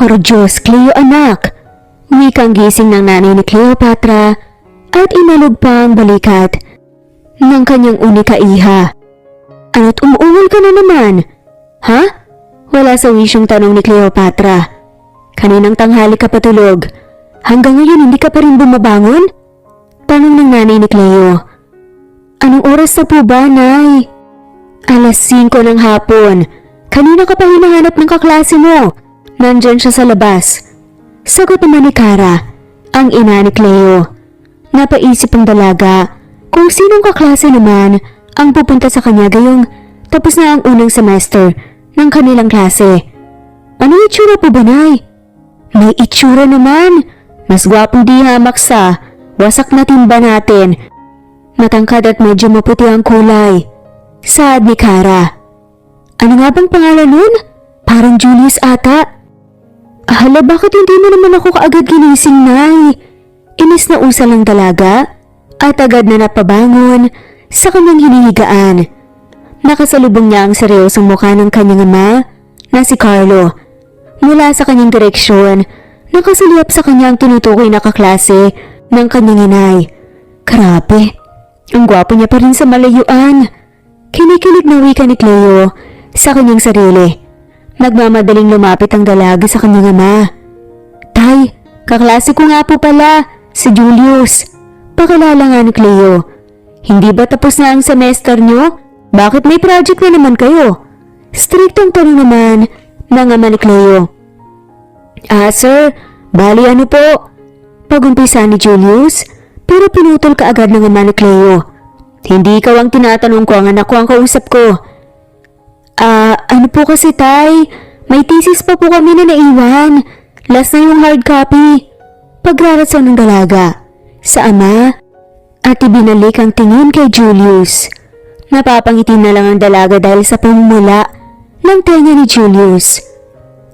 Pero Diyos, Cleo anak! Wikang gising ng nanay ni Cleopatra at inalog pa ang balikat ng kanyang unika iha. Ano't umuungol ka na naman? Ha? Wala sa wisyong tanong ni Cleopatra. Kaninang tanghali ka patulog? Hanggang ngayon hindi ka pa rin bumabangon? Tanong ng nanay ni Cleo. Anong oras na po ba, Nay? 5:00 ng hapon. Kanina ka pa hinahanap ng kaklase mo. Nandyan siya sa labas. Sagot naman ni Cara, ang ina ni Cleo. Napaisip ang dalaga kung sinong kaklase naman ang pupunta sa kanya gayong tapos na ang unang semester ng kanilang klase. Ano itsura po ba, Nay? May itsura naman. Mas gwapong di hamak sa wasak na timba natin. Matangkad at medyo maputi ang kulay. Saad ni Cara. Ano nga bang pangalan nun? Parang Julius ata. Hala, bakit hindi mo naman ako kaagad ginising, Nay? Inis na usal ang dalaga at agad na napabangon sa kanyang hinihigaan. Nakasalubong niya ang seryosong mukha ng kanyang ama na si Carlo. Mula sa kanyang direksyon, nakasuliyap sa kanyang tinutukoy na kaklase ng kanyang inay. Grabe, ang gwapo niya pa rin sa malayuan. Kinikilig na wika ni Cleo sa kanyang sarili. Nagmamadaling lumapit ang dalaga sa kanyang ama. Tay, kaklase ko nga po pala, si Julius. Pakilala nga ni Cleo. Hindi ba tapos na ang semester niyo? Bakit may project na naman kayo? Striktong tanong naman ng ama ni Cleo. Sir, bali ano po? Pagumpisa ni Julius, pero pinutol ka agad ng ama ni Cleo. Hindi ikaw ang tinatanong ko, ang anak ko ang kausap ko. Ano po kasi, Tay? May thesis pa po kami na naiwan. Last na yung hard copy. Pagraratsan ng dalaga sa ama at ibinalik ang tingin kay Julius. Napapangiti na lang ang dalaga dahil sa pamumula ng tenga ni Julius.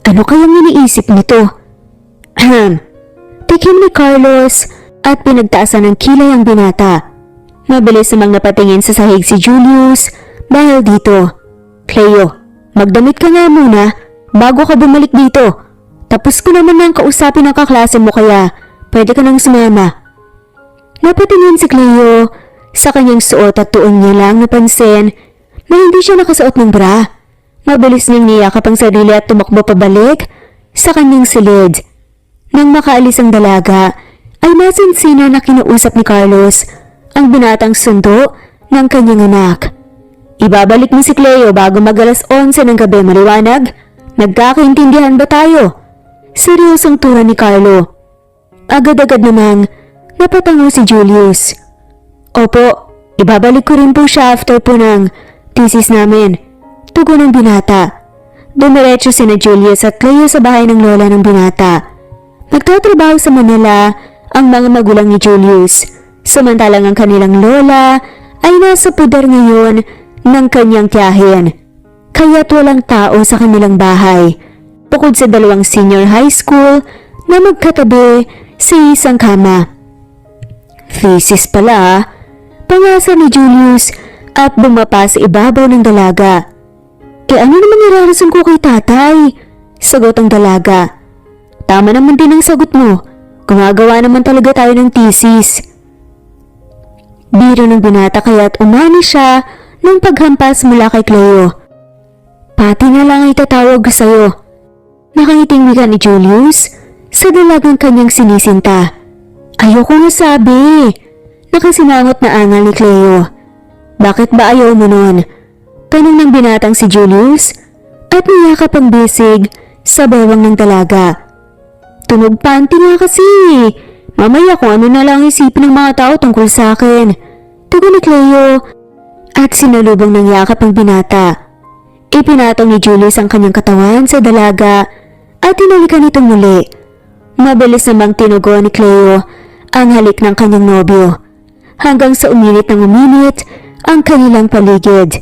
Ano kayang iniisip nito? Tikim ni Carlos at pinagtaasan ng kilay ang binata. Mabilis namang napatingin sa sahig si Julius dahil dito. Cleo, magdamit ka nga muna bago ka bumalik dito. Tapos ko naman nang kausapin ang kaklase mo kaya pwede ka nang sumama. Napatingin si Cleo sa kanyang suot at tuon niya lang napansin na hindi siya nakasuot ng bra. Mabilis niyang niyakap ang sarili at tumakbo pabalik sa kanyang silid. Nang makaalis ang dalaga ay masinsinan na kinausap ni Carlos ang binatang sundo ng kanyang anak. Ibabalik mo si Cleo bago mag-alas 11 ng gabi, maliwanag? Nagkakaintindihan ba tayo? Seryosong tura ni Carlo. Agad-agad namang napatango si Julius. Opo, ibabalik ko rin po siya after po ng thesis namin. Tugon ng binata. Dumiretso sina Julius at Cleo sa bahay ng lola ng binata. Nagtatrabaho sa Manila ang mga magulang ni Julius. Samantalang ang kanilang lola ay nasa puder ngayon ng kanyang tiyahin. Kaya't walang tao sa kanilang bahay. Bukod sa 2 senior high school na magkatabi sa isang kama. Thesis pala, pangasa ni Julius at bumapa sa ibabaw ng dalaga. Ano naman irarason ko kay tatay? Sagot ang dalaga. Tama naman din ang sagot mo. Gumagawa naman talaga tayo ng thesis. Biro ng binata kaya't umani siya ng paghampas mula kay Cleo. Pati na lang ay tatawag ko sa'yo. Nakangiting wika ni Julius sa dalagang kanyang sinisinta. Ayoko nga sabi. Nakasinangot na angal ni Cleo. Bakit ba ayaw mo nun? Tanong ng binatang si Julius at niyakap ang bisig sa bewang ng dalaga. Tunog panty nga kasi. Mamaya kung ano na lang isipin ng mga tao tungkol sa akin. Tugon ni Cleo at sinalubong ng yakap ang binata. Ipinatong ni Julius ang kanyang katawan sa dalaga at tinalikan itong muli. Mabilis namang tinugon ni Cleo ang halik ng kanyang nobyo hanggang sa uminit ng uminit ang kanilang paligid.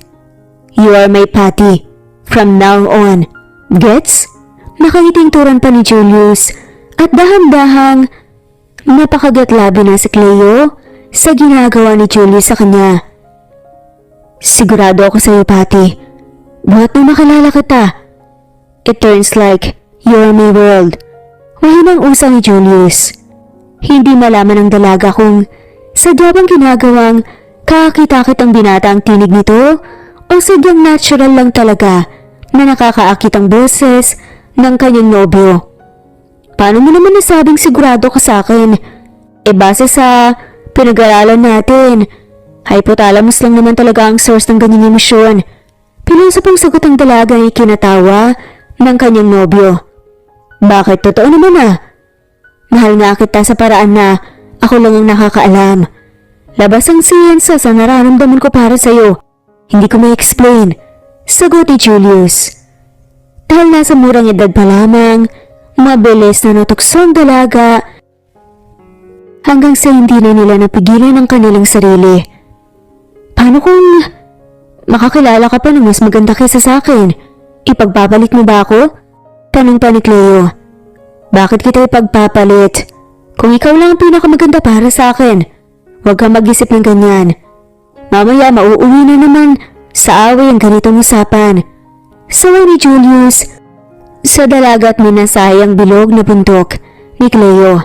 You are my Patty from now on. Gets? Nakangiting turan pa ni Julius at dahan-dahang napakagatlabi na si Cleo sa ginagawa ni Julius sa kanya. Sigurado ako sa iyo, Patty. Buhat na makalala kita. It turns like You're my world. Mahinang usang ni Julius. Hindi malaman ng dalaga kung sadya bang ginagawang kakakit-akit ang binata ang tinig nito o sadyang natural lang talaga na nakakaakit ang boses ng kanyang nobyo. Paano mo naman nasabing sigurado ka sa akin? Base sa pinag-aralan natin, hypothalamus lang naman talaga ang source ng ganyang emosyon. Pilusapang sagot ang dalaga ay kinatawa ng kanyang nobyo. Bakit? Totoo naman ah. Mahal nga kita sa paraan na ako lang ang nakakaalam. Labas ang siyensa sa nararamdaman ko para sa'yo. Hindi ko ma-explain. Sagot ni Julius. Dahil nasa murang edad pa lamang, mabilis na natukso ang dalaga hanggang sa hindi na nila napigilan ang kanilang sarili. Paano kung makakilala ka pa ng mas maganda kaysa sa akin? Ipagpapalit mo ba ako? Tanong pa ni Cleo. Bakit kita ipagpapalit? Kung ikaw lang ang pinakamaganda para sa akin, huwag kang mag-isip ng ganyan. Mamaya mauuwi na naman sa away ang ganitong usapan. Saway ni Julius sa dalaga at minasahe ang bilog na bundok ni Cleo.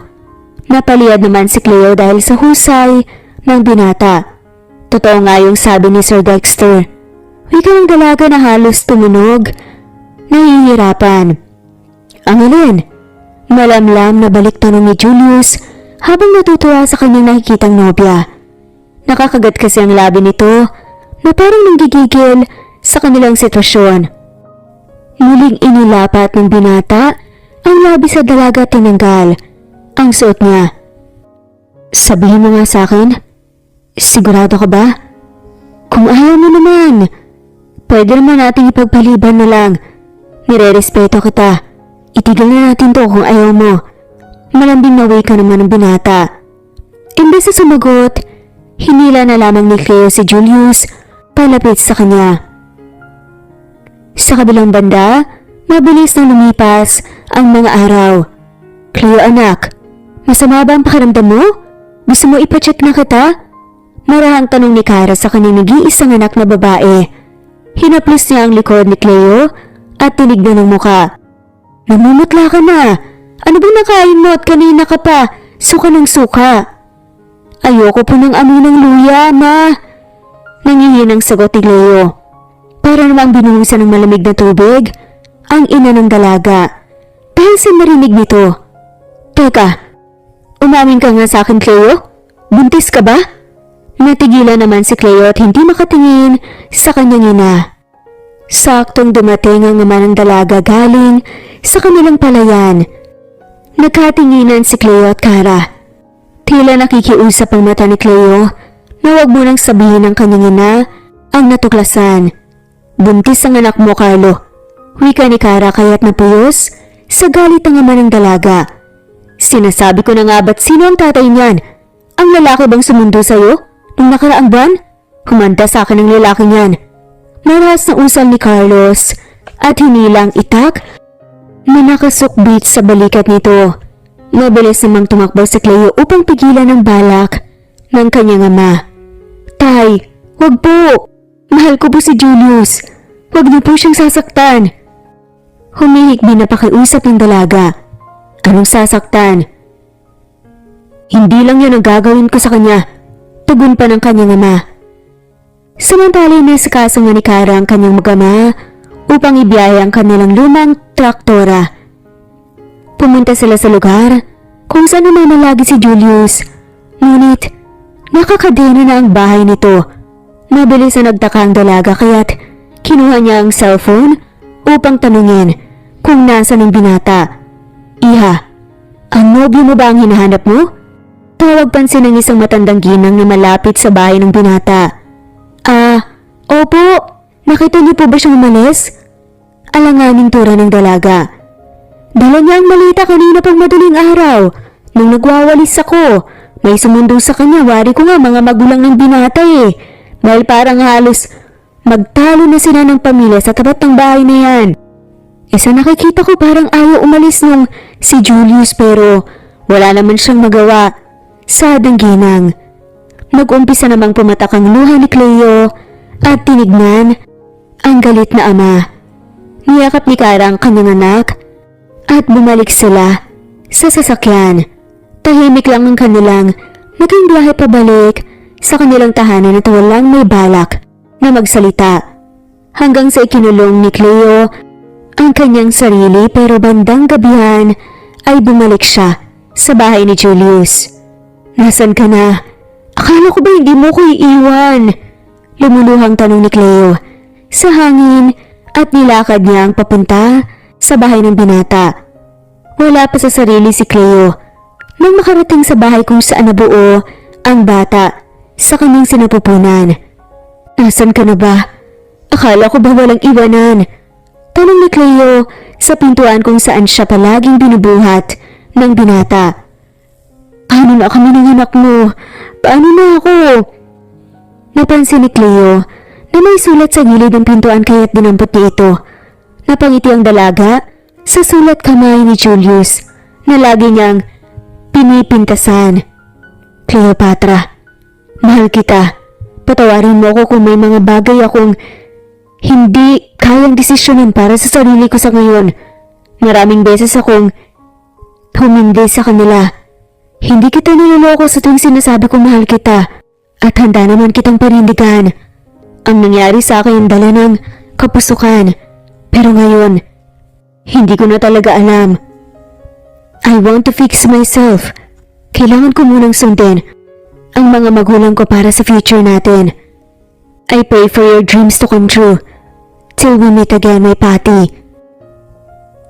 Napaliyad naman si Cleo dahil sa husay ng binata. Totoo nga yung sabi ni Sir Dexter. Wika ng dalaga na halos tumunog, nahihirapan. Ang alin? Malamlam na balik tanong ni Julius habang natutuwa sa kanyang nakikitang nobya. Nakakagat kasi ang labi nito na parang nanggigigil sa kanilang sitwasyon. Muling inilapat ng binata ang labi sa dalaga at tinanggal ang suot niya. Sabihin mo nga sa akin, sigurado ka ba? Kung ayaw mo naman, pwede naman natin ipagpaliban na lang. Nire-respeto kita. Itigil na natin to kung ayaw mo. Malambing na way ka naman ng binata. Imbes na sumagot, hinila na lamang ni Cleo si Julius palapit sa kanya. Sa kabilang banda, mabilis na lumipas ang mga araw. Cleo anak, masama ba ang pakiramdam mo? Gusto mo ipacheck na kita? Marahang tanong ni Kara sa kanyang nag-iisang anak na babae. Hinaplos niya ang likod ni Cleo at tinignan ng muka. Namumutla ka na. Ano bang nakain mo at kanina ka pa? Suka ng suka. Ayoko po ng amoy ng luya, ma. Nangihinang sagot ni Cleo. Para namang binuhusan ng malamig na tubig ang ina ng dalaga. Dahil sa marinig nito. Teka, umamin ka nga sa akin, Cleo? Buntis ka ba? Natigilan naman si Cleo at hindi makatingin sa kanyang ina. Saktong dumating ang ama ng dalaga galing sa kanilang palayan. Nagkatinginan si Cleo at Kara. Tila nakikiusap ang mata ni Cleo na huwag mo nang sabihin ng kanyang ina ang natuklasan. Buntis ang anak mo, Carlo. Wika ni Kara kaya't napuyos sa galit ang ama ng dalaga. Sinasabi ko na nga ba't sino ang tatay niyan? Ang lalaki bang sumundo sa'yo nung nakaraang buwan? Humanda sa akin ang lalaki niyan. Maras na usal ni Carlos at hinilang itak na nakasukbit sa balikat nito. Mabilis namang tumakbo si Cleo upang pigilan ang balak ng kanyang ama. Tay, wag po! Mahal ko po si Julius. Wag niyo po siyang sasaktan. Humihikbi na pakiusap ng dalaga. Anong sasaktan? Hindi lang yun ang gagawin ko sa kanya. Tugon pa ng kanyang ama. Samantala na sa kaso nga ni Kara ang kanyang mag-ama upang ibiyahe ang kanilang lumang traktora. Pumunta sila sa lugar kung saan namamalagi si Julius. Ngunit nakakadena na ang bahay nito. Mabilis na nagtaka ang dalaga kaya't kinuha niya ang cellphone upang tanungin kung nasa ng binata. Iha, ang nobyo mo ba ang hinahanap mo? Tawag pansin ng isang matandang ginang na malapit sa bahay ng binata. Opo. Nakita niyo po ba siyang umalis? Alanganing tura ng dalaga. Dala niya ang malita kanina pang madaling araw. Nung nagwawalis ako, may sumundo sa kanya. Wari ko nga mga magulang ng binata eh. Dahil parang halos magtalo na sila ng pamilya sa tapat ng bahay na yan. Isa nakikita ko parang ayaw umalis nung si Julius pero wala naman siyang magawa. Sad ang ginang. Nag-umpisa namang pumatak ang luha ni Cleo at tinignan ang galit na ama. Niyakap ni Kara ang kanyang anak At bumalik sila sa sasakyan. Tahimik lang ang kanilang naging biyahe pabalik sa kanilang tahanan at walang may balak na magsalita. Hanggang sa ikinulong ni Cleo ang kanyang sarili, pero bandang gabihan ay bumalik siya sa bahay ni Julius. "Nasaan ka na? Akala ko ba hindi mo ko iiwan?" Lumuluhang tanong ni Cleo sa hangin at nilakad niya ang papunta sa bahay ng binata. Wala pa sa sarili si Cleo nang makarating sa bahay kung saan nabuo ang bata sa kanyang sinapupunan. "Nasaan ka na ba? Akala ko ba walang iwanan?" Tanong ni Cleo sa pintuan kung saan siya palaging binubuhat ng binata. "Paano na kami ng anak mo? Paano na ako?" Napansin ni Cleo na may sulat sa gilid ng pintuan kaya't dinampot niya ito. Napangiti ang dalaga sa sulat kamay ni Julius na lagi niyang pinipintasan. "Cleopatra, mahal kita. Patawarin mo ako kung may mga bagay akong hindi kayang desisyonan para sa sarili ko sa ngayon. Maraming beses akong humindi sa kanila. Hindi kita niloloko sa tuwing sinasabi kong mahal kita at handa naman kitang panindigan. Ang nangyari sa akin dala ng kapusukan, pero ngayon, hindi ko na talaga alam. I want to fix myself. Kailangan ko munang sundin ang mga magulang ko para sa future natin. I pray for your dreams to come true. Till we meet again, my Patty."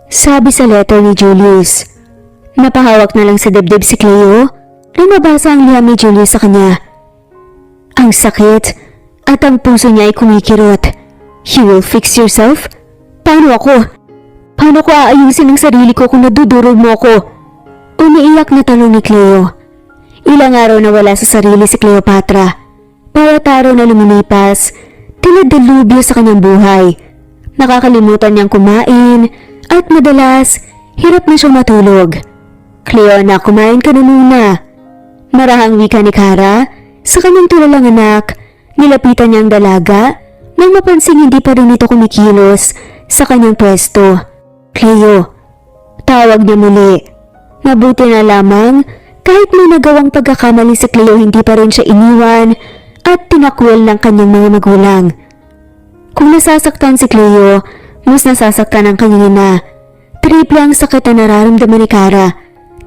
Sabi sa letter ni Julius. Napahawak na lang sa dibdib si Cleo nang mabasa ang liham ni Julius sa kanya. Ang sakit at ang puso niya ay kumikirot. "You will fix yourself? Paano ako? Paano ko aayusin ang sarili ko kung nadudurog mo ako?" Umiiyak na tanong ni Cleo. Ilang araw na wala sa sarili si Cleopatra. Bawat araw na lumilipas, tila delubyo sa kanyang buhay. Nakakalimutan niyang kumain at madalas hirap na siyang matulog. "Cleo, anak, kumain ka na muna." Marahang wika ni Kara sa kanyang tulalang anak. Nilapitan niya ang dalaga nang mapansing hindi pa rin ito kumikilos sa kanyang pwesto. "Cleo," tawag niya muli. Mabuti na lamang kahit may nagawang pagkakamali si Cleo, hindi pa rin siya iniwan at tinakwil ng kanyang mga magulang. Kung nasasaktan si Cleo, mas nasasaktan ang kanyang ina. Triple ang sakit na nararamdaman ni Kara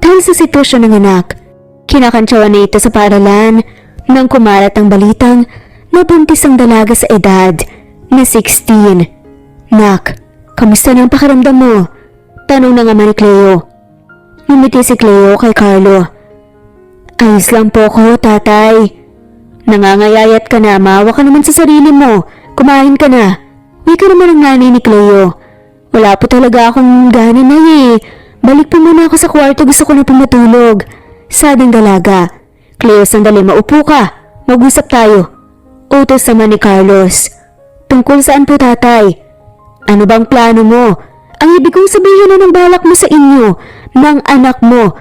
dahil sa sitwasyon ng anak. Kinakantsawan na ito sa paaralan nang kumalat ang balitang nabuntis ang dalaga sa edad na 16. "Nak, kamusta na ang pakiramdam mo?" tanong ng ama ni Cleo. Ngumiti si Cleo kay Carlo. "Ayos lang po ko, tatay." "Nangangayayat ka na, maawa ka naman sa sarili mo. Kumain ka na." Wika naman ang nanay ni Cleo. "Wala po talaga akong gana na eh. Balik po muna ako sa kwarto, gusto ko na pumatulog." Sabing dalaga. "Cleo, sandali, maupo ka. Mag-usap tayo." Utos naman ni Carlos. "Tungkol saan po, tatay? Ano bang plano mo? Ang ibig kong sabihin na ng balak mo sa inyo, ng anak mo."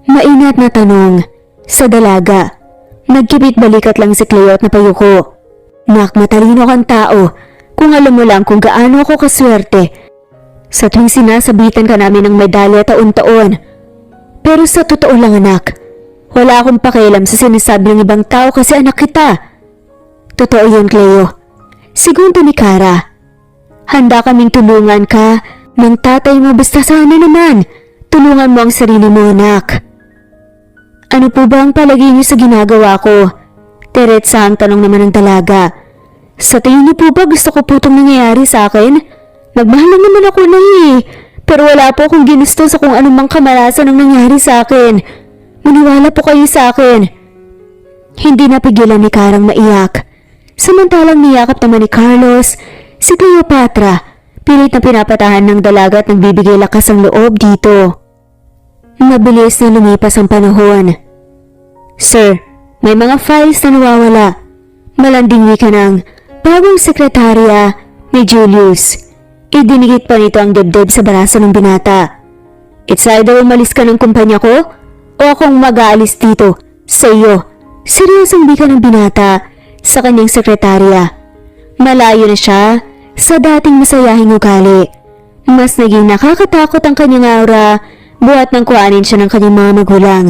Maingat na tanong sa dalaga. Nagkipit balikat lang si Cleo at napayuko. "Nak, matalino kang tao. Kung alam mo lang kung gaano ako kaswerte sa tuwing sinasabitan ka namin ng medalya taon-taon. Pero sa totoo lang, anak, wala akong pakialam sa sinasabi ng ibang tao kasi anak kita." "Totoo yun, Cleo." Segundo ni Kara. "Handa kaming tulungan ka ng tatay mo, basta sana naman tulungan mo ang sarili mo, anak." "Ano po ba ang palagay niyo sa ginagawa ko?" Diretsahang tanong naman ng dalaga. "Sa tingin niyo po ba gusto ko po itong nangyayari sa akin? Nagmahal lang naman ako na pero wala po akong ginusto sa kung anumang kamalasan ang nangyari sa akin. Maniwala po kayo sa akin." Hindi napigilan ni Karang maiyak. Samantalang niyakap naman ni Carlos si Cleopatra. Pilit na pinapatahan ng dalaga at nagbibigay lakas ang loob dito. Mabilis na lumipas ang panahon. "Sir, may mga files na nawawala." Malanding wika ng bagong sekretarya ni Julius. Idinigit pa nito ang dibdib sa baraso ng binata. "It's either umalis ka ng kumpanya ko o akong mag-aalis dito sa iyo." Seryosong wika ng binata sa kanyang sekretarya. Malayo na siya sa dating masayahing ugali. Mas naging nakakatakot ang kanyang aura buhat nang kuhanin siya ng kanyang mga magulang.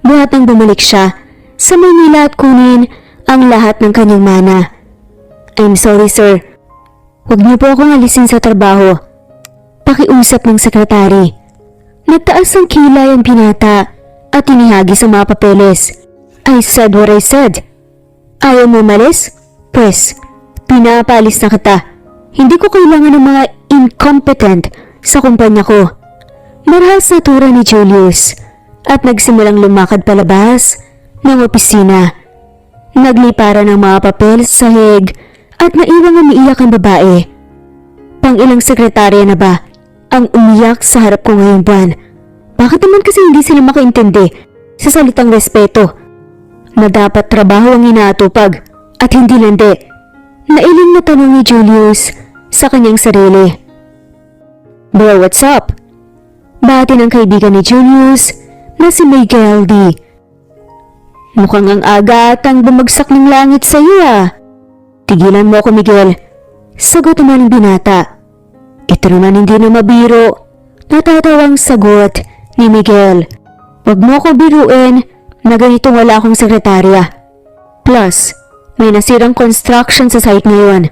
Buhat nang bumalik siya sa Maynila at kunin ang lahat ng kanyang mana. I'm sorry sir. Huwag niyo po akong alisin sa trabaho. Pakiusap ng sekretary. Nagtaas ang kilay ang binata at inihagi sa mga papeles. I said what I said. Ayaw mo malis? Pwes, pinapalis na kita. Hindi ko kailangan ng mga incompetent sa kumpanya ko. Marahas na tura ni Julius at nagsimulang lumakad palabas ng opisina. Nagliparan ng mga papel sa sahig at naiwang umiiyak ang babae. Pang-ilang sekretarya na ba ang umiyak sa harap ko ngayong buwan? Bakit naman kasi hindi sila makaintindi sa salitang respeto na dapat trabaho ang inaatupag at hindi landi? Nailing na tanong ni Julius sa kanyang sarili. Bro, what's up? Bati ng kaibigan ni Julius na si Miguel D. Mukhang ang aga at ang bumagsak ng langit sa iyo ah. Tigilan mo ako Miguel. Sagot naman ng binata. Ito naman hindi na mabiro. Natatawang sagot ni Miguel. Huwag mo ako biruin na ganitong wala akong sekretarya. Plus, may nasirang construction sa site ngayon.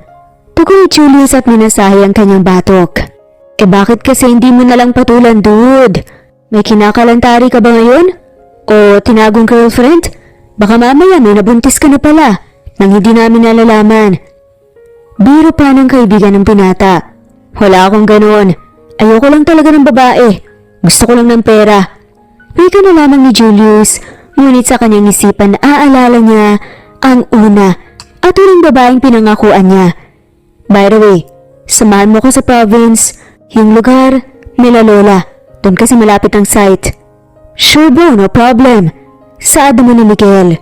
Tugon ni Julius at minasahe ang kanyang batok. Bakit kasi hindi mo nalang patulan dude? May kinakalantari ka ba ngayon? O tinagong girlfriend? Baka mamaya may nabuntis ka na pala nang hindi namin nalalaman. Biro pa ng kaibigan ng binata. Wala akong ganoon. Ayoko lang talaga ng babae. Gusto ko lang ng pera. Wika na lamang ni Julius, ngunit sa kanyang isipan aalala niya ang una at uling babaeng pinangakuan niya. By the way, samahan mo ko sa province. Yung lugar, nila lola. Doon kasi malapit ang site. Sure bro, no problem. Saad naman ni Miguel.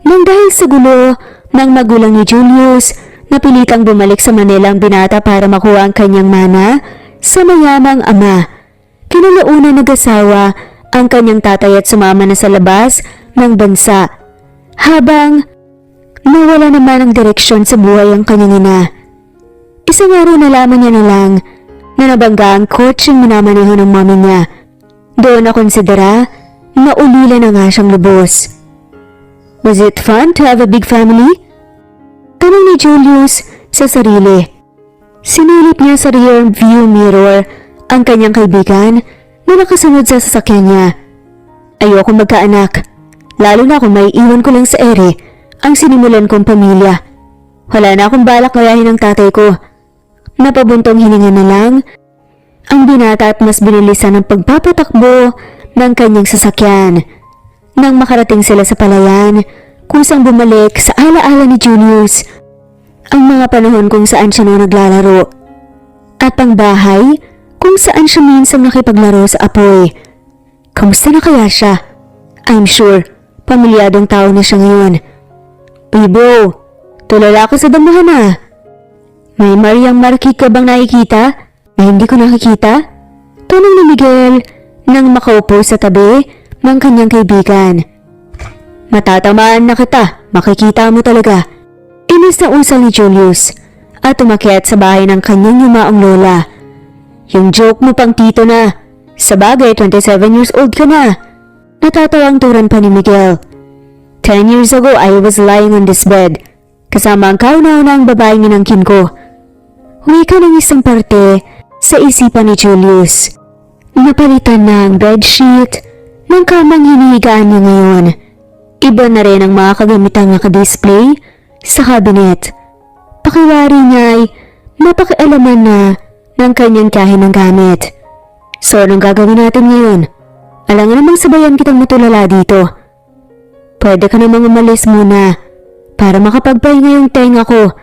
Nang dahil sa gulo ng magulang ni Julius, napilitang bumalik sa Manila ang binata para makuha ang kanyang mana sa mayamang ama. Kinalauna nag-asawa ang kanyang tatay at sumama na sa labas ng bansa. Habang nawala naman ang direksyon sa buhay ang kanyang ina. Isang araw na lamang niya na lang na nabangga ang kotseng minamaneho ng mami niya. Doon na konsidera na ulila na nga siyang lubos. Was it fun to have a big family? Tanong ni Julius sa sarili. Sinilip niya sa rear view mirror ang kanyang kaibigan na nakasunod sa sasakyan niya. Ayoko magkaanak, lalo na kung may iwan ko lang sa ere ang sinimulan kong pamilya. Wala na akong balak gayahin ng tatay ko. Napabuntong hininga na lang ang binata at mas binilisan ang pagpapatakbo ng kanyang sasakyan. Nang makarating sila sa palayan, kusang bumalik sa alaala ni Julius ang mga panahon kung saan siya noon naglalaro at ang bahay kung saan siya minsan nakipaglaro sa apoy. Kamusta na kaya siya? I'm sure pamilyadong tao na siya ngayon. Bibo, tulala ako sa damuhan ah. May Mariang Marquis ka bang nakikita na hindi ko nakikita? Tanong ni Miguel nang makaupo sa tabi ng kanyang kaibigan. Matatamaan na kita, makikita mo talaga. Inis na usal ni Julius at umakyat sa bahay ng kanyang yumaong lola. Yung joke mo pang tito na. Sa bagay, 27 years old ka na. Natatawang turan pa ni Miguel. 10 years ago, I was lying on this bed. Kasama ang kauna-una ang babaeng inangkin ko. Wika ng isang parte sa isipan ni Julius. Napalitan na ang bedsheet ng kamang hinihigaan niya ngayon. Iba na rin ang mga kagamitang naka-display sa cabinet. Pakiwari niya ay mapakialaman na ng kanyang kahin ng gamit. So anong gagawin natin ngayon? Alangan namang sabayan kitang matulala dito. Pwede ka namang umalis muna para makapagpahinga yung tenga ko.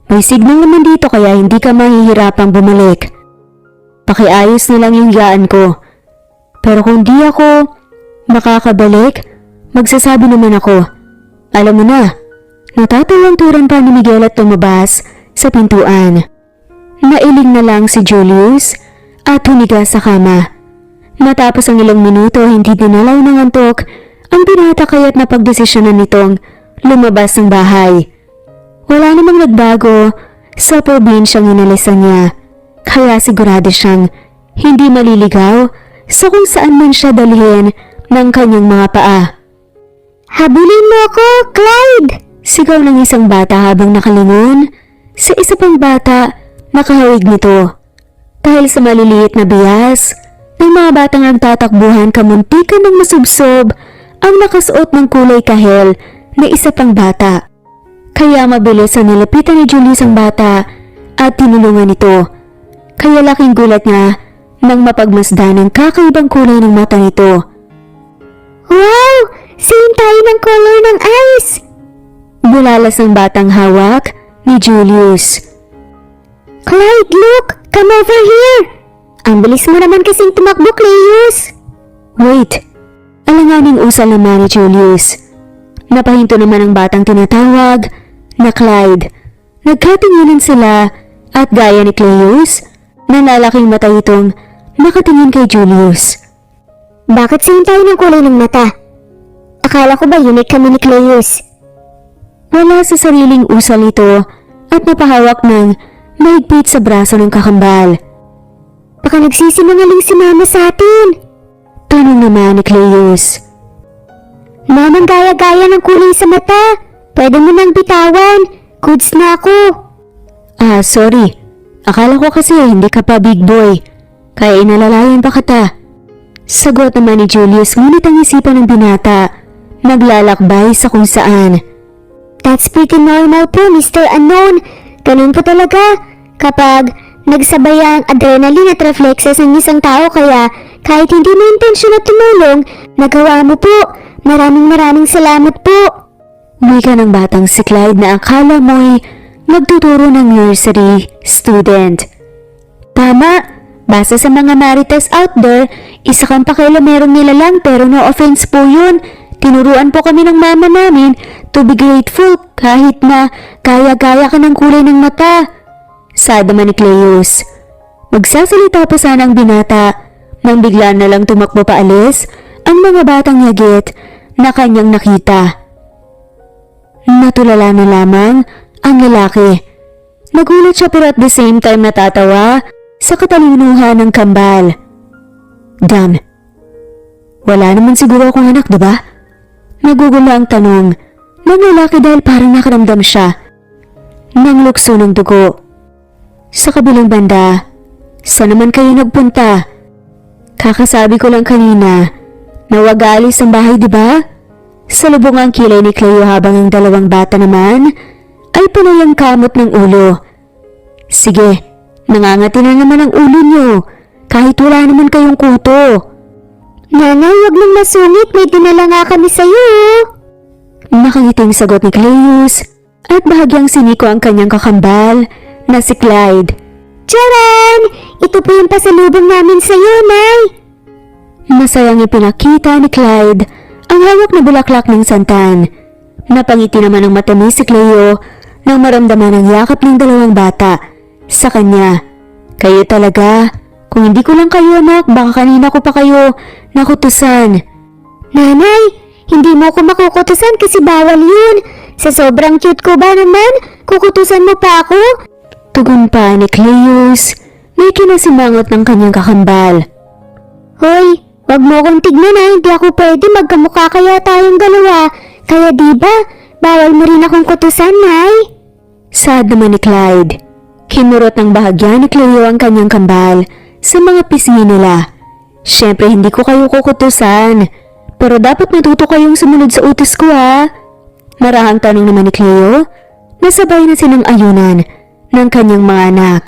May signal naman dito kaya hindi ka mahihirapang bumalik. Pakiayos na lang yung yaan ko. Pero kung di ako makakabalik, magsasabi naman ako. Alam mo na, natatawang turan pa ni Miguel at tumabas sa pintuan. Nailing na lang si Julius at humiga sa kama. Matapos ang ilang minuto hindi dinalaw ng antok ang binata kaya't napagdesisyonan nitong lumabas ng bahay. Wala namang nagbago sa probinsyang inalisan niya. Kaya sigurado siyang hindi maliligaw sa kung saan man siya dalhin ng kanyang mga paa. "Habulin mo ako, Clyde!" Sigaw ng isang bata habang nakalingon sa isa pang bata na kahawig nito. Dahil sa maliliit na bias ng mga batang nagtatakbuhan, kamuntikan ng masubsob ang nakasuot ng kulay kahel na isa pang bata. Kaya mabilis ang nilapitan ni Julius ang bata at tinulungan ito. Kaya laking gulat niya nang mapagmasdan ang kakaibang kulay ng mata nito. "Wow! Same tayo ng color ng eyes!" Bulalas ang batang hawak ni Julius. "Clyde, look! Come over here! Ang bilis mo naman kasing tumakbo, Cleus!" "Wait!" Alanganing usal naman ni Julius. Napahinto naman ang batang tinatawag na Clyde. Nagkatinginan sila at gaya ni Cleus, nalalaking mata itong nakatingin kay Julius. "Bakit same tayo ng kulay ng mata? Akala ko ba unique kami ni Cleus?" Wala sa sariling usal ito at napahawak ng mahigpit sa braso ng kakambal. "Baka nagsisinungaling si Mama sa atin?" Tanong naman ni Cleus. "Mamang gaya-gaya ng kulay sa mata. Pwede mo nang bitawan. Goods na ako." Sorry. Akala ko kasi hindi ka pa big boy. Kaya inalalayan pa kita." Sagot naman ni Julius, ngunit ang isipan ng binata naglalakbay sa kung saan. "That's pretty normal po, Mr. Unknown. Ganun po talaga kapag nagsabay ang adrenaline at reflexes ng isang tao, kaya kahit hindi mo intensyon na tumulong, nagawa mo po. Maraming salamat po." Wika ng batang si Clyde na akala mo'y nagtuturo ng nursery student. "Tama, basta sa mga marites out there, isa kang pakialamerong nilalang pero no offense po yun. Tinuruan po kami ng mama namin to be grateful kahit na gaya-gaya ka ng kulay ng mata." Sad naman ni Cleus. Magsasalita pa sana ang binata nang bigla na lang tumakbo paalis ang mga batang yagit na kanyang nakita. Natulala na lamang ang lalaki. Nagulat siya pero at the same time natatawa sa katalinuhan ng kambal. "Damn, wala naman siguro akong anak, diba?" Nagugulo ang tanong ng lalaki dahil parang nakaramdam siya ng lukso ng dugo. Sa kabilang banda, saan naman kayo nagpunta? Kakasabi ko lang kanina na wag aalis ang bahay, diba? Salubong ang kilay ni Cleo habang ang dalawang bata naman ay panay ang kamot ng ulo. "Sige, nangangati na naman ang ulo niyo kahit wala naman kayong kuto." "Nanay, wag mong masungit, may dinala nga kami sa'yo." Nakangiting sagot ni Cleus at bahagyang siniko ang kanyang kakambal na si Clyde. "Charan! Ito po yung pasalubong namin sa'yo, Nay!" Masayang ipinakita ni Clyde ang hawak na bulaklak ng santan. Napangiti naman ang matamis si Cleo nang maramdaman ang yakap ng dalawang bata sa kanya. "Kayo talaga. Kung hindi ko lang kayo anak, baka kanina ko pa kayo nakutusan." "Nanay, hindi mo ko makukutusan kasi bawal yun. Sa sobrang cute ko ba naman, kukutusan mo pa ako?" Tugon pa ni Cleus, may kinasimangot ng kanyang kakambal. "Hoy, wag mo akong tignan na, hindi ako pwede, magkamukha kaya tayong dalawa. Kaya diba, bawal mo rin akong kutusan, Nay." Sad naman ni Clyde. Kinurot ng bahagya ni Cleo ang kanyang kambal sa mga pisngi nila. "Syempre hindi ko kayo kukutusan, pero dapat matuto kayong sumunod sa utos ko, ha?" Marahang tanong naman ni Cleo, nasabay na silang ayunan ng kanyang mga anak.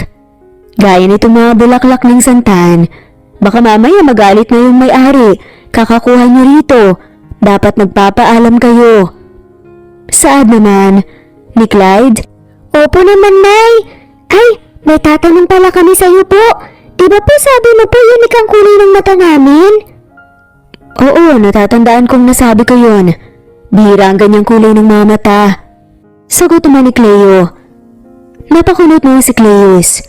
Gaya nitong mga bulaklak ng santan, baka mamaya magalit na yung may-ari, kakakuha niyo rito, dapat magpapaalam kayo. Saad naman ni Clyde. "Opo naman, Nay. Ay, may tatanong pala kami sa'yo po. Diba po sabi mo po unique ang kulay ng mata namin?" "Oo, natatandaan kong nasabi ko yun. Bihira ang ganyang kulay ng mga mata." Sagot naman ni Cleo. Napakunot na si Cleus.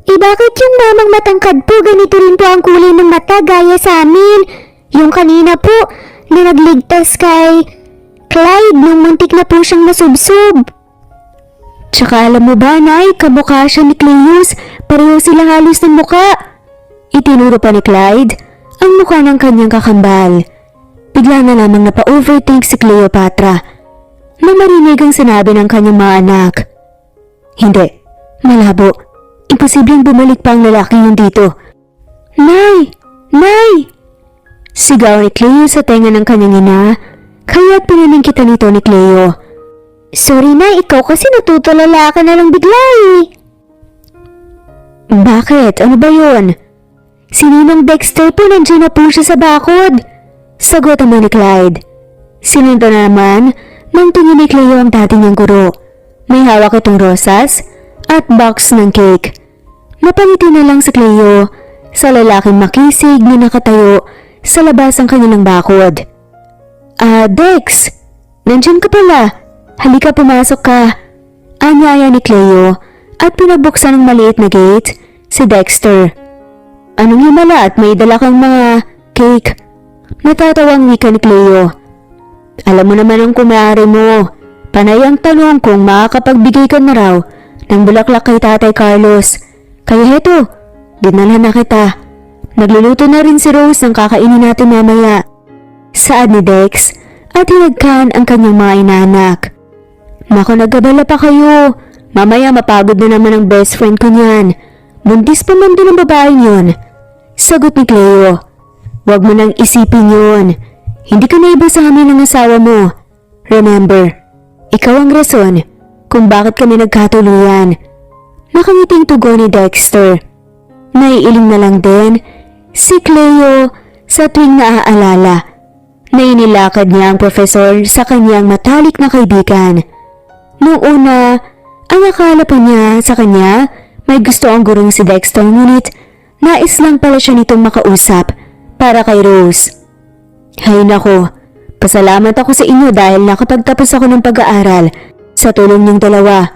Bakit yung mamang matangkad po ganito rin po ang kulay ng mata gaya sa amin? Yung kanina po na nagligtas kay Clyde nung muntik na po siyang masubsob." Tsaka alam mo ba, Nay, kamukha siya ni Cleus. Pareho sila halos ng muka. Itinuro pa ni Clyde ang mukha ng kanyang kakambal. Bigla na lamang napa-overthink si Cleopatra na marinig ang sinabi ng kanyang mga anak. Hindi, malabo. Imposibleng bumalik pa ang lalaki yun dito. Nay! Nay! Sigaw ni Cleo sa tenga ng kanyang ina, kaya't pinaningkitan nito ni Cleo. Sorry na, ikaw kasi natutulala ka na lang bigla eh. Bakit? Ano ba yun? Si Ninong Dexter po, nandiyan na po siya sa bakod. Sagot naman ni Clyde. Sinundan na naman nang tingin ni Cleo ang dati niyang guro. May hawak itong rosas at box ng cake. Napangiti na lang si Cleo sa lalaking makisig na nakatayo sa labas ng kanilang bakod. Dex, nandiyan ka pala. Halika, pumasok ka. Anyaya ni Cleo at pinabuksan ng maliit na gate si Dexter. Anong himala at may dala kang mga cake? Natatawang wika ni Cleo. Alam mo naman ang kumari mo. Panay ang tanong kung makakapagbigay ka na raw ng bulaklak kay Tatay Carlos. Kaya heto, dinala na kita. Nagluluto na rin si Rose ng kakainin natin mamaya. Saad ni Dex at hinagkan ang kanyang mga inanak. Naku, nagabala pa kayo. Mamaya mapagod na naman ang best friend ko niyan. Buntis pa man din ang babaeng yun. Sagot ni Cleo. Huwag mo nang isipin yun. Hindi ka na iba sa amin ng asawa mo. Remember, ikaw ang rason kung bakit kami nagkatuluyan. Nakangiting tugon ni Dexter. Naiiling na lang din si Cleo sa tuwing naaalala na inilakad niya ang profesor sa kanyang matalik na kaibigan. Noong una, ang akala pa niya sa kanya may gusto ang gurong si Dexter, ngunit nais lang pala siya nitong makausap para kay Rose. Hay nako, pasalamat ako sa inyo dahil nakapagtapos ako ng pag-aaral sa tulong niyong dalawa.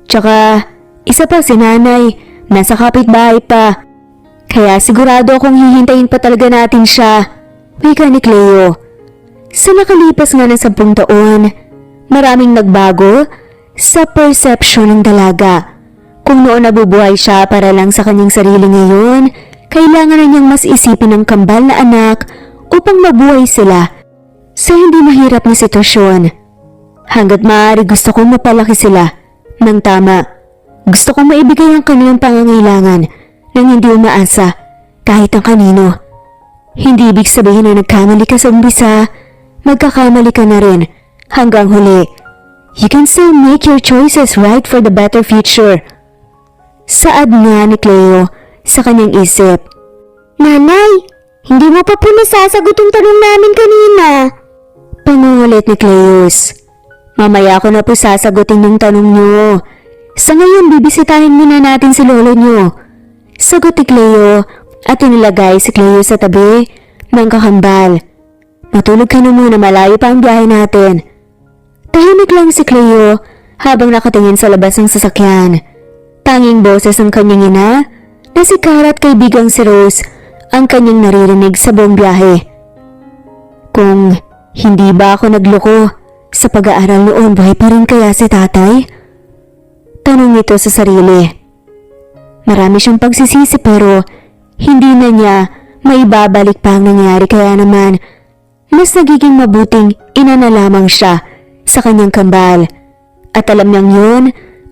Tsaka, isa pa si nanay, nasa kapitbahay pa. Kaya sigurado akong hihintayin pa talaga natin siya. Wika ni Cleo. Sa nakalipas nga ng 10 taon, maraming nagbago sa perception ng dalaga. Kung noon nabubuhay siya para lang sa kanyang sarili, ngayon, kailangan na niyang mas isipin ang kambal na anak upang mabuhay sila sa hindi mahirap na sitwasyon. Hanggat maaari gusto kong mapalaki sila ng tama. Gusto kong maibigay ang kanilang pangangailangan nang hindi umaasa kahit ang kanino. Hindi ibig sabihin na nagkamali ka sa umpisa, magkakamali ka na rin hanggang huli. You can still make your choices right for the better future. Saad nga ni Cleo sa kanyang isip. Nanay, hindi mo pa po nasasagot ang tanong namin kanina. Pangungulit ni Cleus. Mamaya ko na po sasagutin yung tanong nyo. Sa ngayon, bibisitahin muna natin si lolo nyo. Sagot ni Cleo at inilagay si Cleo sa tabi ng kakambal. Matulog ka na muna, malayo pa ang biyahe natin. Tahimik lang si Cleo habang nakatingin sa labas ng sasakyan. Tanging boses ng kanyang ina na si Cara at kaibigang si Rose ang kanyang naririnig sa buong biyahe. Kung hindi ba ako nagloko sa pag-aaral noon, buhay pa rin kaya si tatay? Tanong nito sa sarili. Marami siyang pagsisisi pero hindi na niya maibabalik pa ang nangyari, kaya naman mas nagiging mabuting ina na lamang siya sa kanyang kambal. At alam niyang yun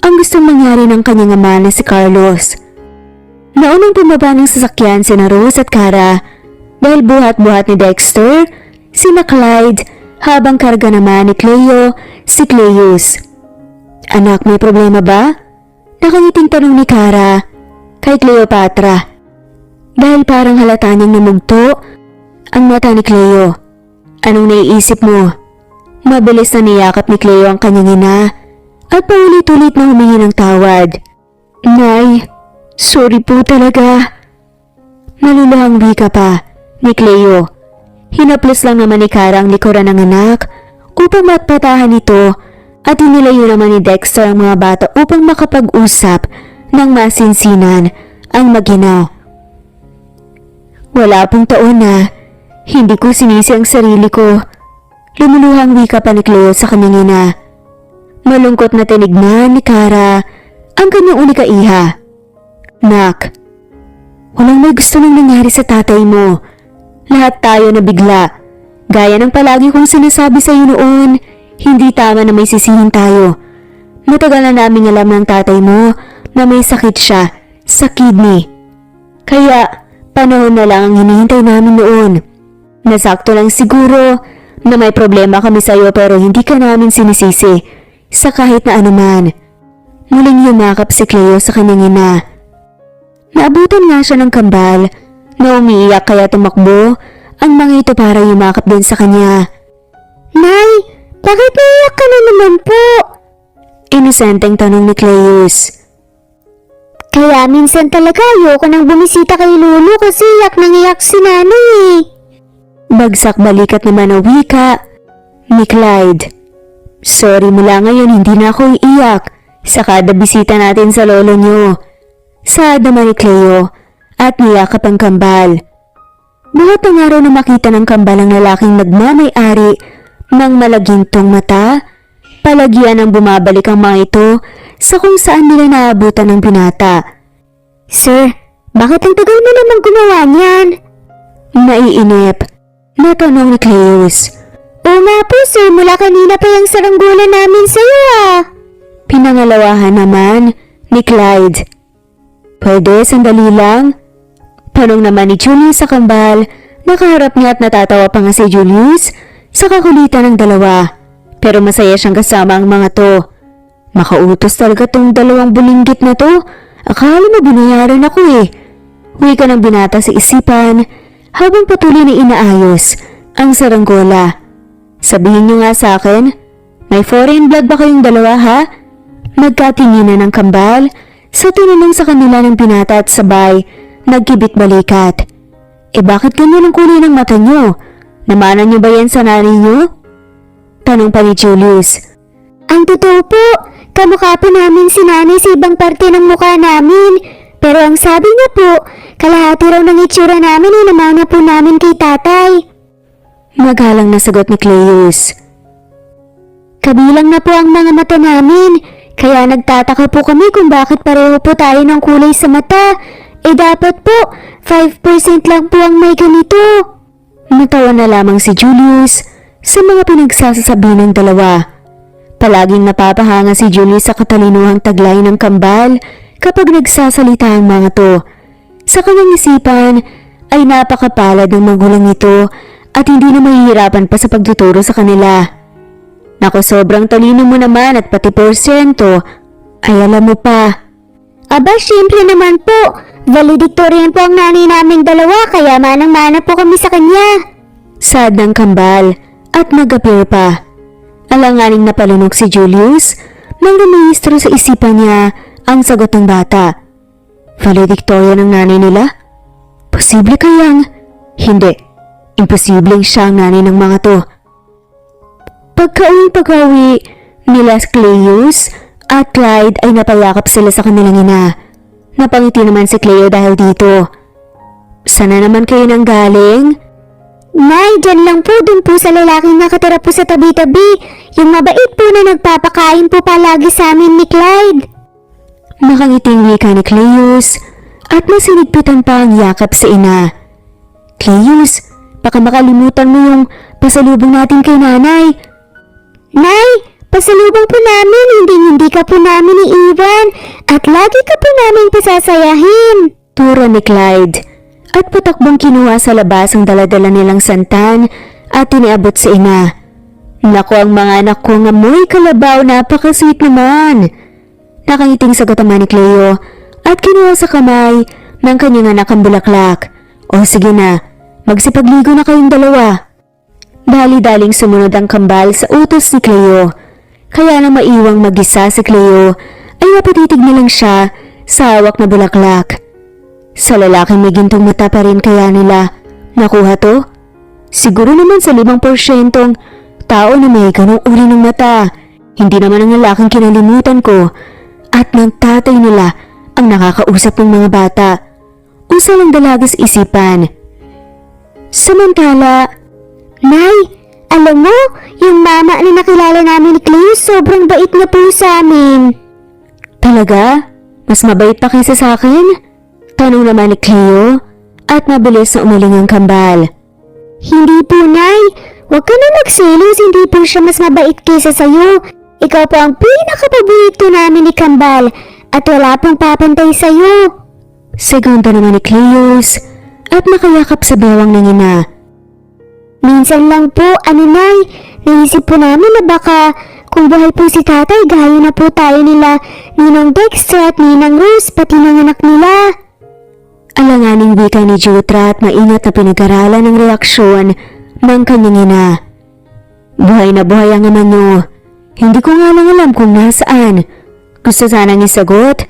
ang gustong mangyari ng kanyang ama na si Carlos. Naunang bumaba ng sasakyan sina Rose at Cara dahil buhat-buhat ni Dexter, sina Clyde, habang karga naman ni Cleo si Cleus. Anak, may problema ba? Nakangiting tanong ni Cara kay Cleopatra. Dahil parang halata niyang namugto ang mata ni Cleo. Anong naiisip mo? Mabilis na niyakap ni Cleo ang kanyang ina at paulit-ulit na humingi ng tawad. Nay, sorry po talaga. Naluluhang wika pa ni Cleo. Hinaplos lang naman ni Cara ang likuran ng anak upang matpatahan ito at inilayo naman ni Dexter ang mga bata upang makapag-usap ng masinsinan ang mag-ina. Wala pong taon na hindi ko sinisi ang sarili ko. Lumuluhang wika pa ni Cleo sa kanyang ina. Malungkot na tinignan ni Kara ang kanyang unika-iha. Nak, walang may gusto nang nangyari sa tatay mo. Lahat tayo nabigla. Gaya ng palagi kong sinasabi sa iyo noon, hindi tama na may sisihin tayo. Matagal na naming alam ng tatay mo na may sakit siya sa kidney. Kaya panahon na lang ang hinihintay namin noon. Nasakto lang siguro na may problema kami sa iyo pero hindi ka namin sinisisi sa kahit na anuman. Muling yumakap si Cleo sa kanyang ina. Naabutan nga siya ng kambal na umiiyak kaya tumakbo ang mga ito para yumakap din sa kanya. Nay, bakit naiyak ka na naman po? Inosenteng tanong ni Cleus. Kaya minsan talaga ayoko nang bumisita kay Lulu kasi iyak nang iyak si nanay. Bagsak balikat naman ang wika ni Clyde. Sorry, mula ngayon hindi na ako iiyak sa kada bisita natin sa lolo nyo. Saad naman ni Cleo at niyakap ang kambal. Buhat ng araw na makita ng kambal ang lalaking nagmamay-ari ng malagintong mata, palagyan ang bumabalik ang mga ito sa kung saan nila naabutan ng binata. Sir, bakit ang tagal mo naman gumawa niyan? Naiinip na tanong ni Cleus. Oo nga po sir, mula kanina pa yung saranggola namin sa'yo ah. Pinangalawahan naman ni Clyde. Pwede, sandali lang. Tanong naman ni Julius sa kambal, nakaharap niya at natatawa pa nga si Julius sa kakulitan ng dalawa. Pero masaya siyang kasama ang mga to. Makautos talaga tong dalawang bulinggit na to. Akala mo binayaran ako eh. Huwi ka ng binata sa isipan habang patuloy na inaayos ang saranggola. Sabihin niyo nga sa akin, may foreign blood ba kayong dalawa ha? Nagkatinginan ng kambal sa tinanong sa kanila ng binata at sabay nagkibit balikat. Bakit ganyan ang kulay ng mata niyo? Namanan niyo ba yan sa nanay niyo? Tanong pa ni Julius. Ang totoo po, kamukha po namin si nanay sa ibang parte ng mukha namin. Pero ang sabi niya po, kalahati raw ng itsura namin ay namana po namin kay tatay. Magalang na sagot ni Cleus. Kabilang na po ang mga mata namin, kaya nagtataka po kami kung bakit pareho po tayo ng kulay sa mata. Dapat po, 5% lang po ang may ganito. Natawa na lamang si Julius sa mga pinagsasasabi ng dalawa. Palaging napapahanga si Julius sa katalinuhang taglay ng kambal kapag nagsasalita ang mga to. Sa kanyang isipan ay napakapalad ng magulang ito at hindi na mahihirapan pa sa pagtuturo sa kanila. Naku, sobrang talino mo naman at pati porsyento ay alam mo pa. Aba, syempre naman po. Valedictorian po ang nanay naming dalawa kaya manang-mana po kami sa kanya. Sad ng kambal at nag-appear pa. Alanganing napalunok si Julius nang rumihistro sa isipan niya ang sagot ng bata. Valedictorian ang nanay nila? Posible kayang? Hindi. Imposibleng siya ang nanay ng mga to. Pagka-uwi nila Cleus at Clyde ay napayakap sila sa kanilang ina. Napangiti naman si Cleo dahil dito. Sana naman kayo nang galing? Nay, dyan lang po, dun po sa lalaking nakatira po sa tabi-tabi. Yung mabait po na nagpapakain po palagi sa amin ni Clyde. Nakangiting wika ni Cleus at masinigpitan pa ang yakap sa ina. Cleus, baka makalimutan mo yung pasalubong natin kay nanay. Nay, pasalubong po namin, hindi ka po namin iiwan at lagi ka po namin pasasayahin. Turo ni Clyde at patakbong kinuha sa labas ang daladala nilang santan at iniabot sa ina. Naku, ang mga anak ko nga muy kalabaw, napakasweet naman. Nakangiting sagot naman ni Cleo at kinuha sa kamay ng kanyang anak ang bulaklak. O sige na, magsipagligo na kayong dalawa. Dali-daling sumunod ang kambal sa utos ni Cleo. Kaya nang maiwang mag-isa si Cleo ay napatitig na lang siya sa hawak na bulaklak. Sa lalaking may gintong mata pa rin kaya nila nakuha to? Siguro naman sa 5% tao na may ganong uri ng mata. Hindi naman ang lalaking kinalimutan ko at ng tatay nila ang nakakausap ng mga bata. Usa lang dalaga sa isipan. Samantala, Nay, Alam mo, yung mama na nakilala namin ni Cleo, sobrang bait niya po sa amin. Talaga? Mas mabait pa kaysa sa akin? Tanong naman ni Cleo at mabilis na umaling ang kambal. Hindi po, Nay. Huwag ka na magselos, hindi po siya mas mabait kaysa sa'yo. Ikaw po ang pinakapaborito namin ni Kambal at wala pong papantay sa'yo. Segundo naman ni Cleus at nakayakap sa bewang ng ina. Minsan lang po, Nay, naisip po namin na baka kung buhay po si tatay, gaya na po tayo nila Ninang Dexter at Ninang Rose, pati ng anak nila. Alanganing wika ni Jutra at maingat na pinag-aralan ng reaksyon ng kanyang ina. Buhay na buhay ang ama niyo. Hindi ko nga lang alam kung nasaan. Gusto sanang isagot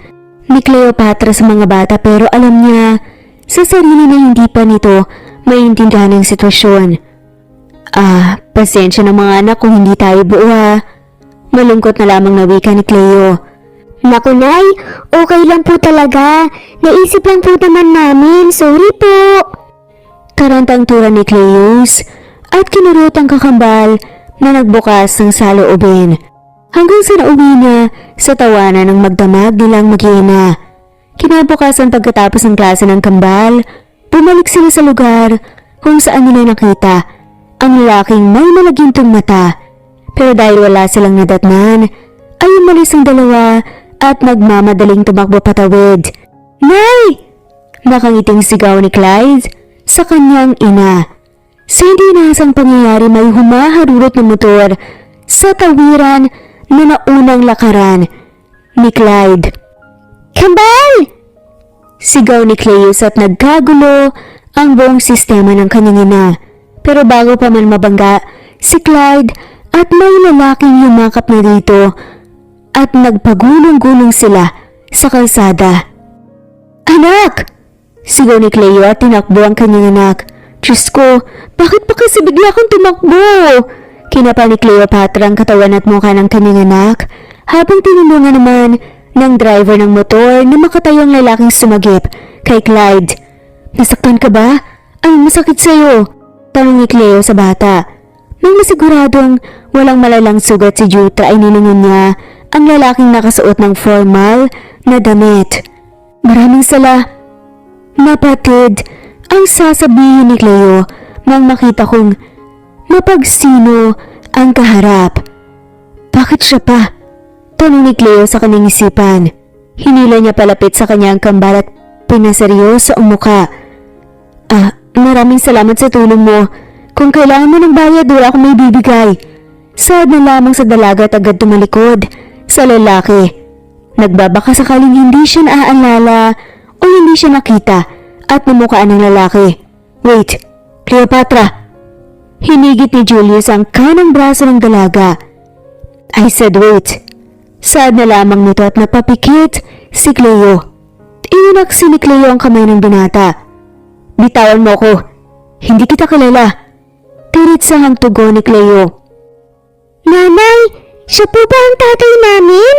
ni Cleopatra sa mga bata pero alam niya sa sarili na hindi pa nito maintindihan ang sitwasyon. Pasensya na mga anak kung hindi tayo buo ha. Malungkot na lamang na wika ni Cleo. Naku, Nay, okay lang po talaga. Naisip lang po naman namin, sorry po. Tarantang tura ni Cleus at kinurot ang kakambal na nagbukas ng saloobin hanggang sa nauwi na sa tawanan ng magdamag nilang mag-iina. Kinabukasan pagkatapos ng klase ng kambal, bumalik sila sa lugar kung saan nila nakita ang lalaking may malagintong mata. Pero dahil wala silang nadatnan, ay umalis ang dalawa at nagmamadaling tumakbo patawid. "Nay!" Nakangiting sigaw ni Clyde sa kanyang ina. Sa hindi inaasang pangyayari may humaharurot na motor sa tawiran na naunang lakaran ni Clyde. Kambal! Sigaw ni Cleus at nagkagulo ang buong sistema ng kanyang ina. Pero bago pa man mabangga si Clyde at may lalaking yumakap na dito at nagpagulong-gulong sila sa kalsada. "Anak!" Sigaw ni Cleo at tinakbo ang kanyang anak. "Diyos ko, bakit pa kasi bigla kang tumakbo?" Kinapa ni Cleopatra ang katawan at mukha ng kanyang anak habang tinulungan naman ng driver ng motor na makatayong lalaking sumagip kay Clyde. "Nasaktan ka ba? Anong masakit sa'yo?" Tanong ni Cleo sa bata. Nang masiguradong walang malalang sugat si Jutra ay ninungon niya ang lalaking nakasuot ng formal na damit. "Maraming Napatid ang sasabihin ni Cleo nang makita kong mapagsino ang kaharap. "Bakit siya pa?" Tanong ni Cleo sa kanyang isipan. Hinila niya palapit sa kanyang kambal at pinaseryoso ang muka. Maraming salamat sa tulong mo. Kung kailangan mo ng bayad, wala akong may bibigay." Saad na lamang sa dalaga at agad tumalikod sa lalaki. Nagbabaka sakaling hindi siya naaalala o hindi siya nakita at namukaan ng lalaki. "Wait, Cleopatra!" Hinigit ni Julius ang kanang braso ng dalaga. "I said wait." Saad na lamang nito at napapikit si Cleo. Inaksi ni Cleo ang kamay ng binata. "Bitawan mo ko. Hindi kita kilala." Tiritsahang tugon ni Cleo. Nanay, siya po ba ang tatay namin?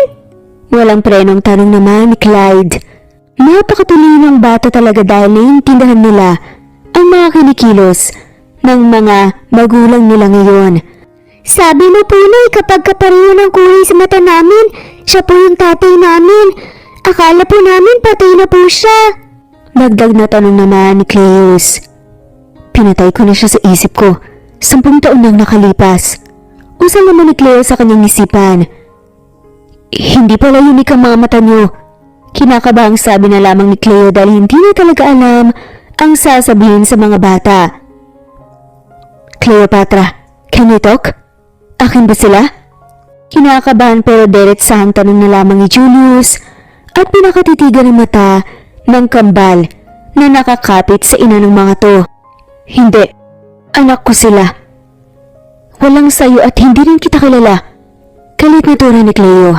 Walang prenong tanong naman ni Clyde. Napakatalinong bata talaga dahil naiintindihan nila ang mga kinikilos ng mga magulang nila ngayon. Sabi mo po, Nay, kapag kapareho ng kulay sa mata namin, siya po yung tatay namin. Akala po namin patay na po siya. Dagdag na tanong naman ni Cleus. Pinatay ko na siya sa isip ko. 10 taon nang nakalipas. Usang naman ni Cleo sa kanyang isipan. Hindi pala unik ang mga mata niyo. Kinakabahang sabi na lamang ni Cleo dahil hindi na talaga alam ang sasabihin sa mga bata. Cleopatra, can you talk? Akin ba sila? Kinakabahan pero diretsahang tanong na lamang ni Julius at pinakatitigan ng mata ng kambal na nakakapit sa ina ng mga to. Hindi, anak ko sila. Walang sayo at hindi rin kita kilala. Kalit na tura ni Cleo.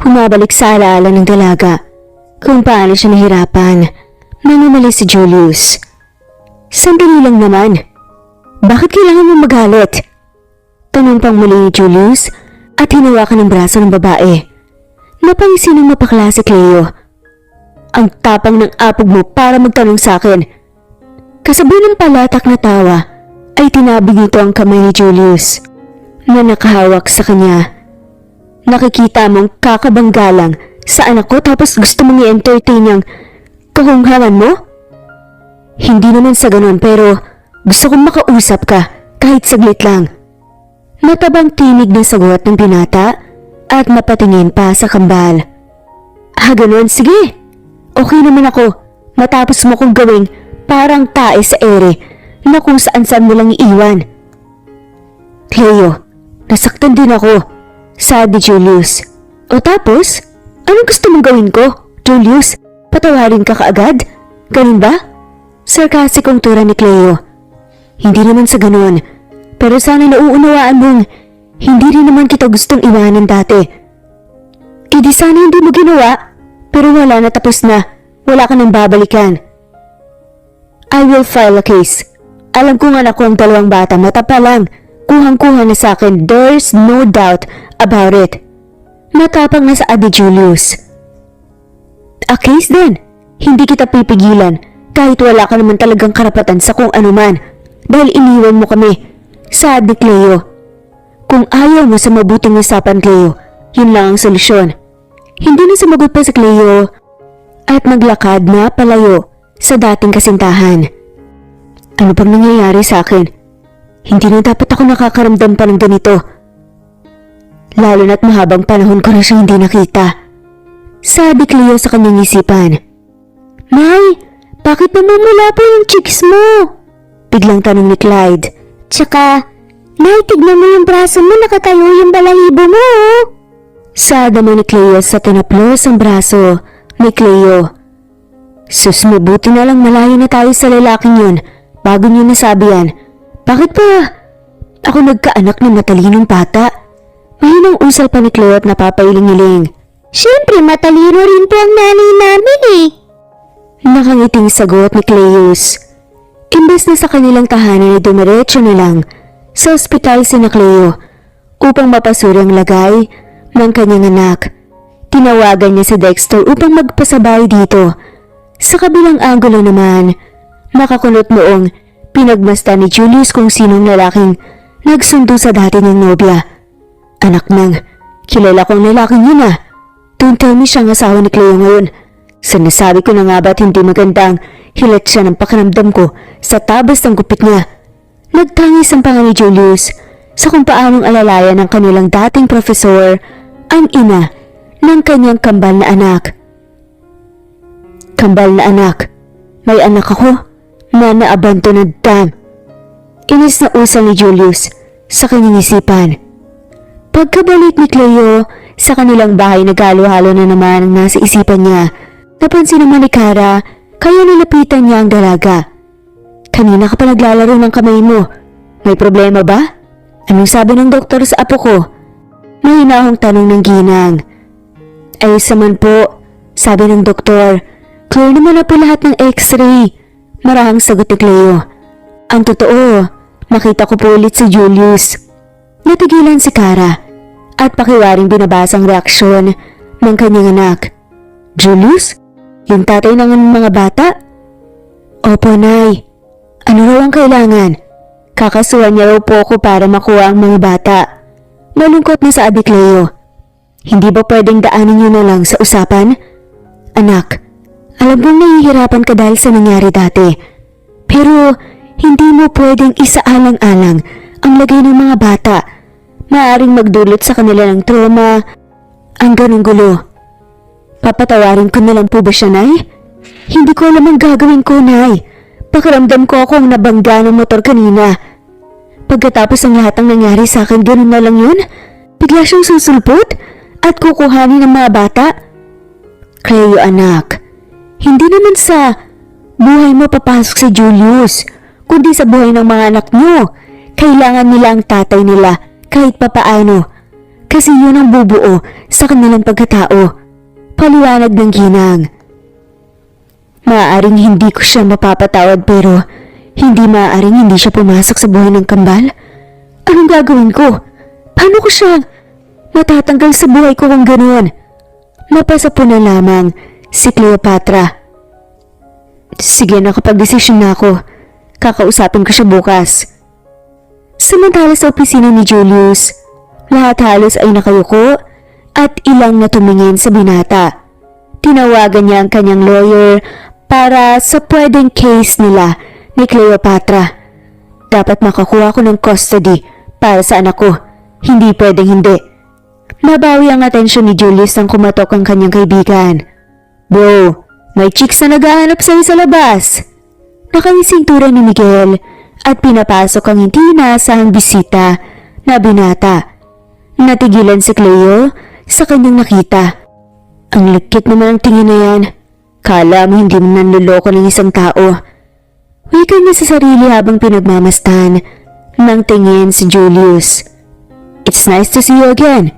Humabalik sa alaala ng dalaga kung paano siya nahirapan nang umalis si Julius. Sandali lang naman. Bakit kailangan mo magalit? Tanong pang muli ni Julius at hinawakan ng braso ng babae. Napansin ng mapakla si Cleo. Ang tapang ng apog mo para magtanong sa akin. Kasabay ng palatak na tawa ay tinabig nito ang kamay ni Julius na nakahawak sa kanya. Nakikita mong kakabanggalang sa anak ko tapos gusto mong i-entertain niyang kahunghangan mo? Hindi naman sa ganun pero gusto kong makausap ka kahit saglit lang. Matabang tinig ng sagot ng binata at napatingin pa sa kambal. Ganun, sige. Okay naman ako matapos mo kong gawing parang tae sa ere na kung saan mo lang iiwan. Cleo, nasaktan din ako, sabi Julius. O tapos, anong gusto mong gawin ko, Julius? Patawarin ka kaagad? Ganun ba? Sarkasikong tura ni Cleo. Hindi naman sa ganun, pero sana nauunawaan mong hindi rin naman kita gustong iwanan dati. Di sana hindi mo ginawa, pero wala na, tapos na. Wala ka nang babalikan. I will file a case. Alam kong anak ko ang dalawang bata, mata pa lang. Kuhang-kuha na sa akin, there's no doubt about it. Matapang na sa Adi Julius. A case din. Hindi kita pipigilan kahit wala ka naman talagang karapatan sa kung ano man dahil iniwan mo kami, sabi Cleo. Kung ayaw mo sa mabuting usapan, Cleo, yun lang ang solusyon. Hindi na sumagot pa si Cleo at naglakad na palayo sa dating kasintahan. Ano bang nangyayari sa akin? Hindi na dapat ako nakakaramdam pa ng ganito. Lalo na't mahabang panahon ko na siya hindi nakita. Sabi Cleo sa kanyang isipan. Nay, bakit namumula po yung cheeks mo? Biglang tanong ni Clyde. Tsaka, Nay, tignan mo yung braso mo, nakatayo yung balahibo mo. Sabi naman ni Cleo sa tinaplos ang braso ni Cleo. Sus, mabuti na lang malayo na tayo sa lalaking yun bago niyo nasabi yan. Bakit pa ako nagkaanak ng matalinong bata? Mahinang usal pa ni Cleo at napapailing-iling. Siyempre, matalino rin po ang nanay namin eh. Nakangiting sagot ni Cleus. Imbes na sa kanilang tahanan ay dumiretso na lang sa ospital si na Cleo upang mapasuri ang lagay ng kanyang anak. Tinawagan niya si Dexter upang magpasabay dito. Sa kabilang anggulo naman, makakunot noong pinagmasta ni Julius kung sinong lalaking nagsundo sa dati niyang nobya. Anak nang, kilala kong lalaking yun ah. Don't tell me siyang asawa ni Cleo ngayon. Sinasabi ko na nga ba't hindi magandang hilat siya ng pakiramdam ko sa tabas ng gupit niya. Nagtangis ang panga ni Julius sa kung paanong alalayan ng kanilang dating profesor ang ina ng kanyang kambal na anak. Kambal na anak, may anak ako na naabanto na dam. Inis na usal ni Julius sa kanyang isipan. Pagkabalik ni Cleo sa kanilang bahay, nagalo-halo na naman ang nasa isipan niya. Napansin naman ni Kara kaya nilapitan niya ang dalaga. Kanina ka pa naglalaro ng kamay mo. May problema ba? Anong sabi ng doktor sa apo ko? Mahinahong tanong ng ginang. Ayos naman po, sabi ng doktor. Clear naman na po lahat ng x-ray. Marahang sagot ni Cleo. Ang totoo, nakita ko po ulit si Julius. Natigilan si Kara at pakiwaring binabasa ang reaksyon ng kanyang anak. Julius? Yung tatay ng mga bata? Opo, Nay. Ano raw ang kailangan? Kakasuhan niya raw po ako para makuha ang mga bata. Malungkot na sabi Cleo. Hindi ba pwedeng daanin niyo na lang sa usapan? Anak, alam kong nahihirapan ka dahil sa nangyari dati. Pero hindi mo pwedeng isaalang-alang ang lagay ng mga bata. Maaaring magdulot sa kanila ng trauma. Ang ganong gulo. Papatawarin ko na lang po ba siya, Nay? Hindi ko alam ang gagawin ko, Nay. Pakiramdam ko akong nabangga ng motor kanina. Pagkatapos ng lahat ng nangyari sa akin, ganun na lang yun? Bigla siyang susulpot at kukuhanin ng mga bata? Cleo, anak, hindi naman sa buhay mo papasok si Julius, kundi sa buhay ng mga anak niyo. Kailangan nila ang tatay nila kahit papaano. Kasi yun ang bubuo sa kanilang pagkatao. Paliwanag ng ginang. Maaaring hindi ko siya mapapatawad pero hindi maaaring hindi siya pumasok sa buhay ng kambal. Anong gagawin ko? Paano ko siya matatanggal sa buhay ko kung ganoon? Napasa po na lamang si Cleopatra. Sige, nakapag-desisyon na ako. Kakausapin ko siya bukas. Samantala sa opisina ni Julius, lahat halos ay nakayuko at ilang na tumingin sa binata. Tinawagan niya ang kanyang lawyer para sa pwedeng case nila ni Cleopatra. Dapat makakuha ko ng custody para sa anak ko. Hindi pwedeng hindi. Nabawi ang atensyon ni Julius nang kumatok ang kanyang kaibigan. Bro, may chicks na naghahanap sa'yo sa labas. Nakaising tura ni Miguel at pinapasok ang hindi inaasahang bisita na binata. Natigilan si Cleo sa kanyang nakita. Ang likit naman ang tingin na yan. Kala mo hindi mo nanluloko ng isang tao. Wika niya sa sarili habang pinagmamastan ng tingin si Julius. It's nice to see you again.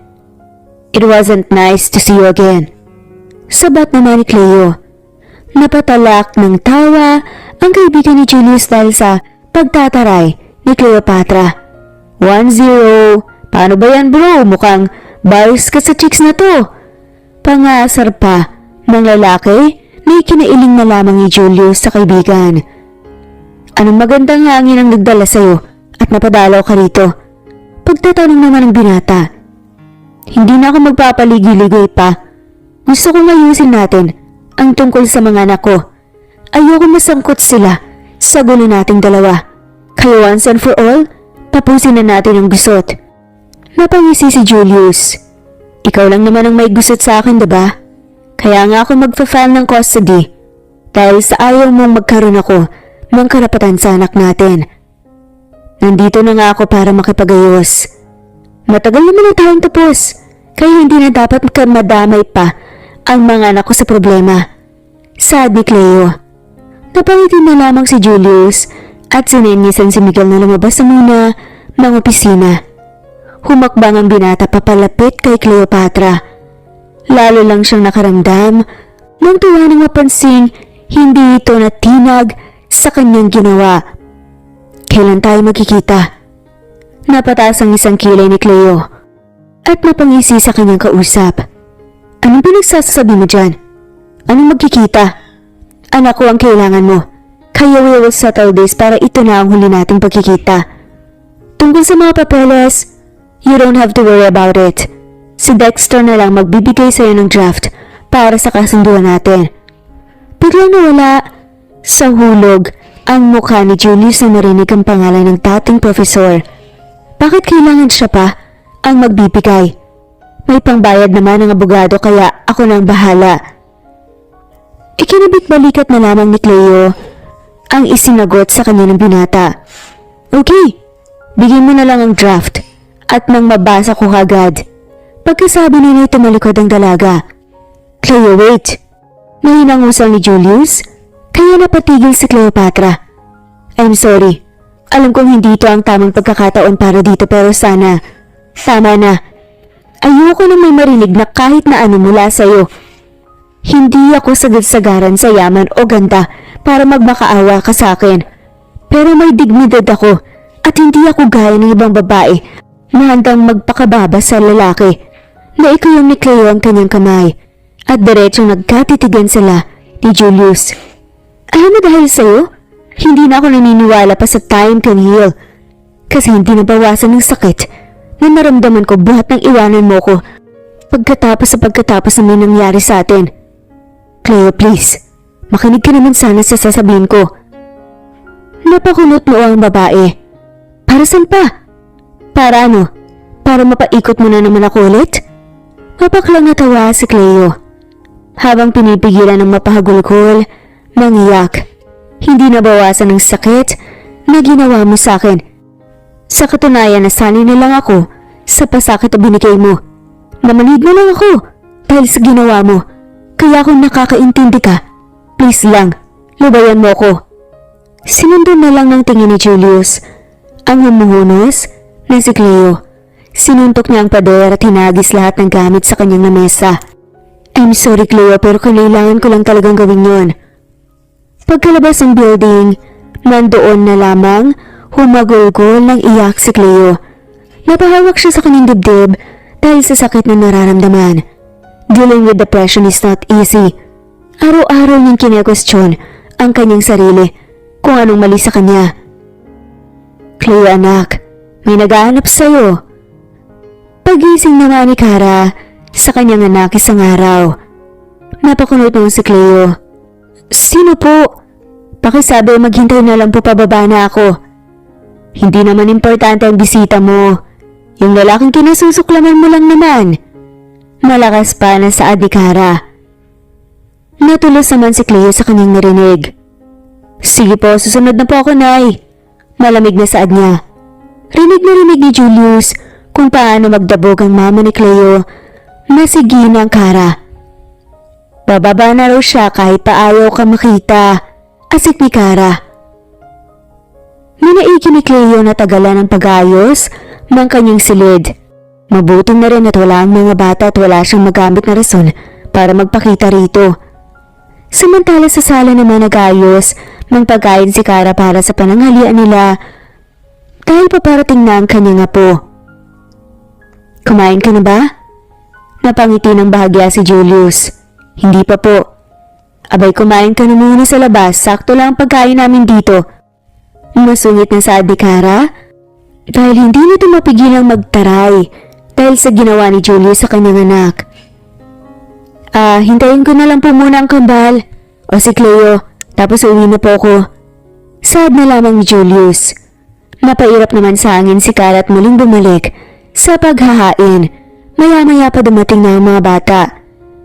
It wasn't nice to see you again. Sabat naman ni Cleo. Napatalak ng tawa ang kaibigan ni Julius dahil sa pagtataray ni Cleopatra. 1-0. Paano ba yan bro? Mukhang bias ka sa chicks na to. Pangasar pa ng lalaki na ikinailing na lamang ni Julius sa kaibigan. Anong magandang hangin ang nagdala sa'yo at napadalaw ka rito? Pagtatanong naman ng binata. Hindi na ako magpapaligoy-ligoy pa. Gusto kong ayusin natin ang tungkol sa mga anak ko. Ayoko masangkot sila sa gulo nating dalawa. Kaya once and for all, tapusin na natin ang gusot. Napangisi si Julius. Ikaw lang naman ang may gusot sa akin, diba? Kaya nga ako magpa-file ng custody dahil sa ayaw mong magkaroon ako ng karapatan sa anak natin. Nandito na nga ako para makipagayos. Matagal naman na tayong tapos, kaya hindi na dapat madamay pa ang mga anak ko sa problema. Sad ni Cleo. Napangiti na lamang si Julius at sinenyisan si Miguel na lumabas na muna ng opisina. Humakbang ang binata papalapit kay Cleopatra. Lalo lang siyang nakaramdam nang tuwa nang mapansing hindi ito natinag sa kanyang ginawa. Kailan tayo magkikita? Napataas ang isang kilay ni Cleo at napangisi sa kanyang kausap. Anong pinagsasabi mo dyan? Anong magkikita? Anak ko ang kailangan mo. Kaya we will settle this para ito na ang huli nating pagkikita. Tungkol sa mga papeles, you don't have to worry about it. Si Dexter na lang magbibigay sa'yo ng draft para sa kasunduan natin. Biglang nawala sa hulog ang mukha ni Julius na marinig ang pangalan ng dating profesor. Bakit kailangan siya pa ang magbibigay? May pangbayad naman ng abogado kaya ako nang bahala. Ikinabit-balikat na lamang ni Cleo ang isinagot sa kanya ng binata. Okay, bigyan mo na lang ang draft at nang mabasa ko agad. Pagkasabi nila tumalikod ang dalaga. Cleo, wait. Mahinang usal ni Julius, kaya napatigil si Cleopatra. I'm sorry. Alam kong hindi ito ang tamang pagkakataon para dito pero sana. Tama na. Ayoko na may marinig na kahit na ano mula sa'yo. Hindi ako sagad-sagaran sa yaman o ganda para magmakaawa ka sa akin. Pero may dignidad ako at hindi ako gaya ng ibang babae na handang magpakababa sa lalaki. Na ikaw yung ni Cleo ang kanyang kamay at diretsong nagkatitigan sila ni Julius. Alam mo dahil sa'yo, hindi na ako naniniwala pa sa time can heal. Kasi hindi nabawasan ng sakit na naramdaman ko buhat ng iwanan mo ko pagkatapos na may nangyari sa atin. Cleo, please, makinig ka naman sana sa sasabihin ko. Napakulot mo ang babae. Para saan pa? Para ano? Para mapaikot mo na naman ako ulit? Mapaklang natawa si Cleo. Habang pinipigilan ng mapahagulgol, nangiyak. Hindi nabawasan ng sakit na ginawa mo sa akin. Sa katunayan nasanay na lang ako sa pasakit na binigay mo. Namanid na lang ako dahil sa ginawa mo. Kaya kung nakakaintindi ka, please lang, lubayan mo ko. Sinundo na lang ng tingin ni Julius ang humuhunos na si Cleo. Sinuntok niya ang pader at hinagis lahat ng gamit sa kanyang lamesa. I'm sorry Cleo pero kailangan ko lang talagang gawin yon. Pagkalabas ng building, nandoon na lamang humagulgol ng iyak si Cleo. Napahawak siya sa kanyang dibdib dahil sa sakit na nararamdaman. Dealing with depression is not easy. Araw-araw niyang kine-question ang kanyang sarili kung anong mali sa kanya. Cleo anak, May naghahanap sa'yo. Pagising naman ni Kara sa kanyang anak isang araw. Napakunot noon si Cleo. Sino po? Pakisabi maghintay na lang po pababa na ako. Hindi naman importante ang bisita mo. Yung lalaking kinasusuklaman mo lang naman. Malakas pa na saad ni Kara. Natulos naman si Cleo sa kanyang narinig. Sige po, susunod na po ako, Nay. Malamig na saad niya. Rinig na rinig ni Julius kung paano magdabog ang mama ni Cleo. Masigina ang Kara. Bababa na raw siya kahit pa ayaw ka makita. Asik ni Kara. Minaigi ni Cleo na tagalan ng pag-ayos ng kanyang silid. Mabuti na rin at wala ang mga bata at wala siyang magamit na rason para magpakita rito. Samantala sa sala naman nag-ayos ng pagkain si Kara para sa pananghalian nila dahil paparating na ang kanyang apo. Kumain ka na ba? Napangiti ng bahagya si Julius. Hindi pa po. Abay kumain ka na muna sa labas, sakto lang ang pagkain namin dito. Masungit na saad ni Kara dahil hindi nito mapigilang magtaray dahil sa ginawa ni Julius sa kanyang anak. Hintayin ko na lang po muna ang kambal o si Cleo tapos uwi na po ako. Saad na lamang ni Julius. Napairap naman sa hangin si Kara at muling bumalik sa paghahain. Maya-maya pa dumating na ang mga bata.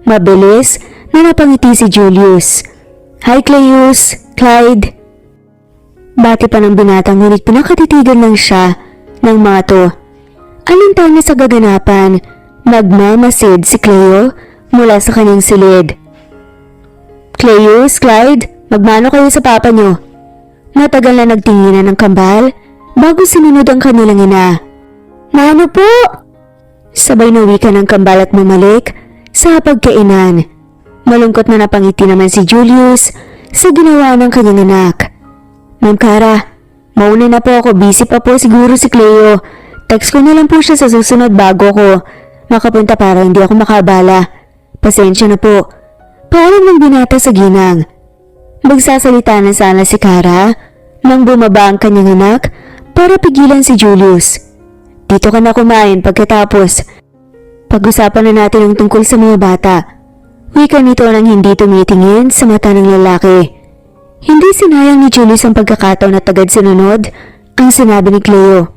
Mabilis na napangiti si Julius. Hi Cleus, Clyde. Bati pa ng binatang ngunit pinakatitigan lang siya ng mga to. Alintang na sa gaganapan, nagmamasid si Cleo mula sa kanyang silid. Cleus, Clyde, magmano kayo sa papa nyo. Matagal na nagtinginan ng kambal bago sinunod ang kanilang ina. Mano po? Sabay na wika ng kambal at bumalik sa pagkainan. Malungkot na napangiti naman si Julius sa ginawa ng kanyang anak. Ma'am Kara, mauna na po ako, busy pa po siguro si Cleo. Text ko na lang po siya sa susunod bago ko makapunta para hindi ako makabala. Pasensya na po. Parang nang binata sa ginang. Magsasalita na sana si Kara nang bumaba ang kanyang anak para pigilan si Julius. Dito ka na kumain pagkatapos. Pag-usapan na natin ang tungkol sa mga bata. Wika nito nang hindi tumitingin sa mata ng lalaki. Hindi sinayang ni Julius ang pagkakataon na tagad sinunod ang sinabi ni Cleo.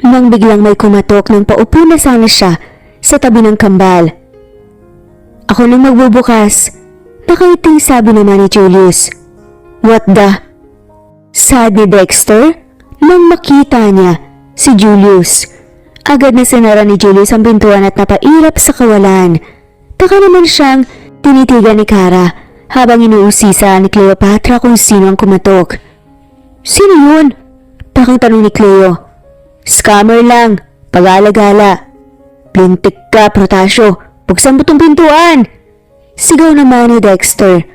Nang biglang may kumatok nang paupo na sana siya sa tabi ng kambal. Ako nang magbubukas. Nakaiting sabi naman ni Julius. What the? Saad ni Dexter nang makita niya si Julius. Agad na sinara ni Julius ang pintuan at napairap sa kawalan. Taka naman siyang tinitigan ni Kara habang inuusisa ni Cleopatra kung sino ang kumatok. Sino yun? Takang tanong ni Cleo. Scammer lang, pag-alagala. Lintik ka, Protasio. Buksan mo tong pintuan! Sigaw naman ni Dexter.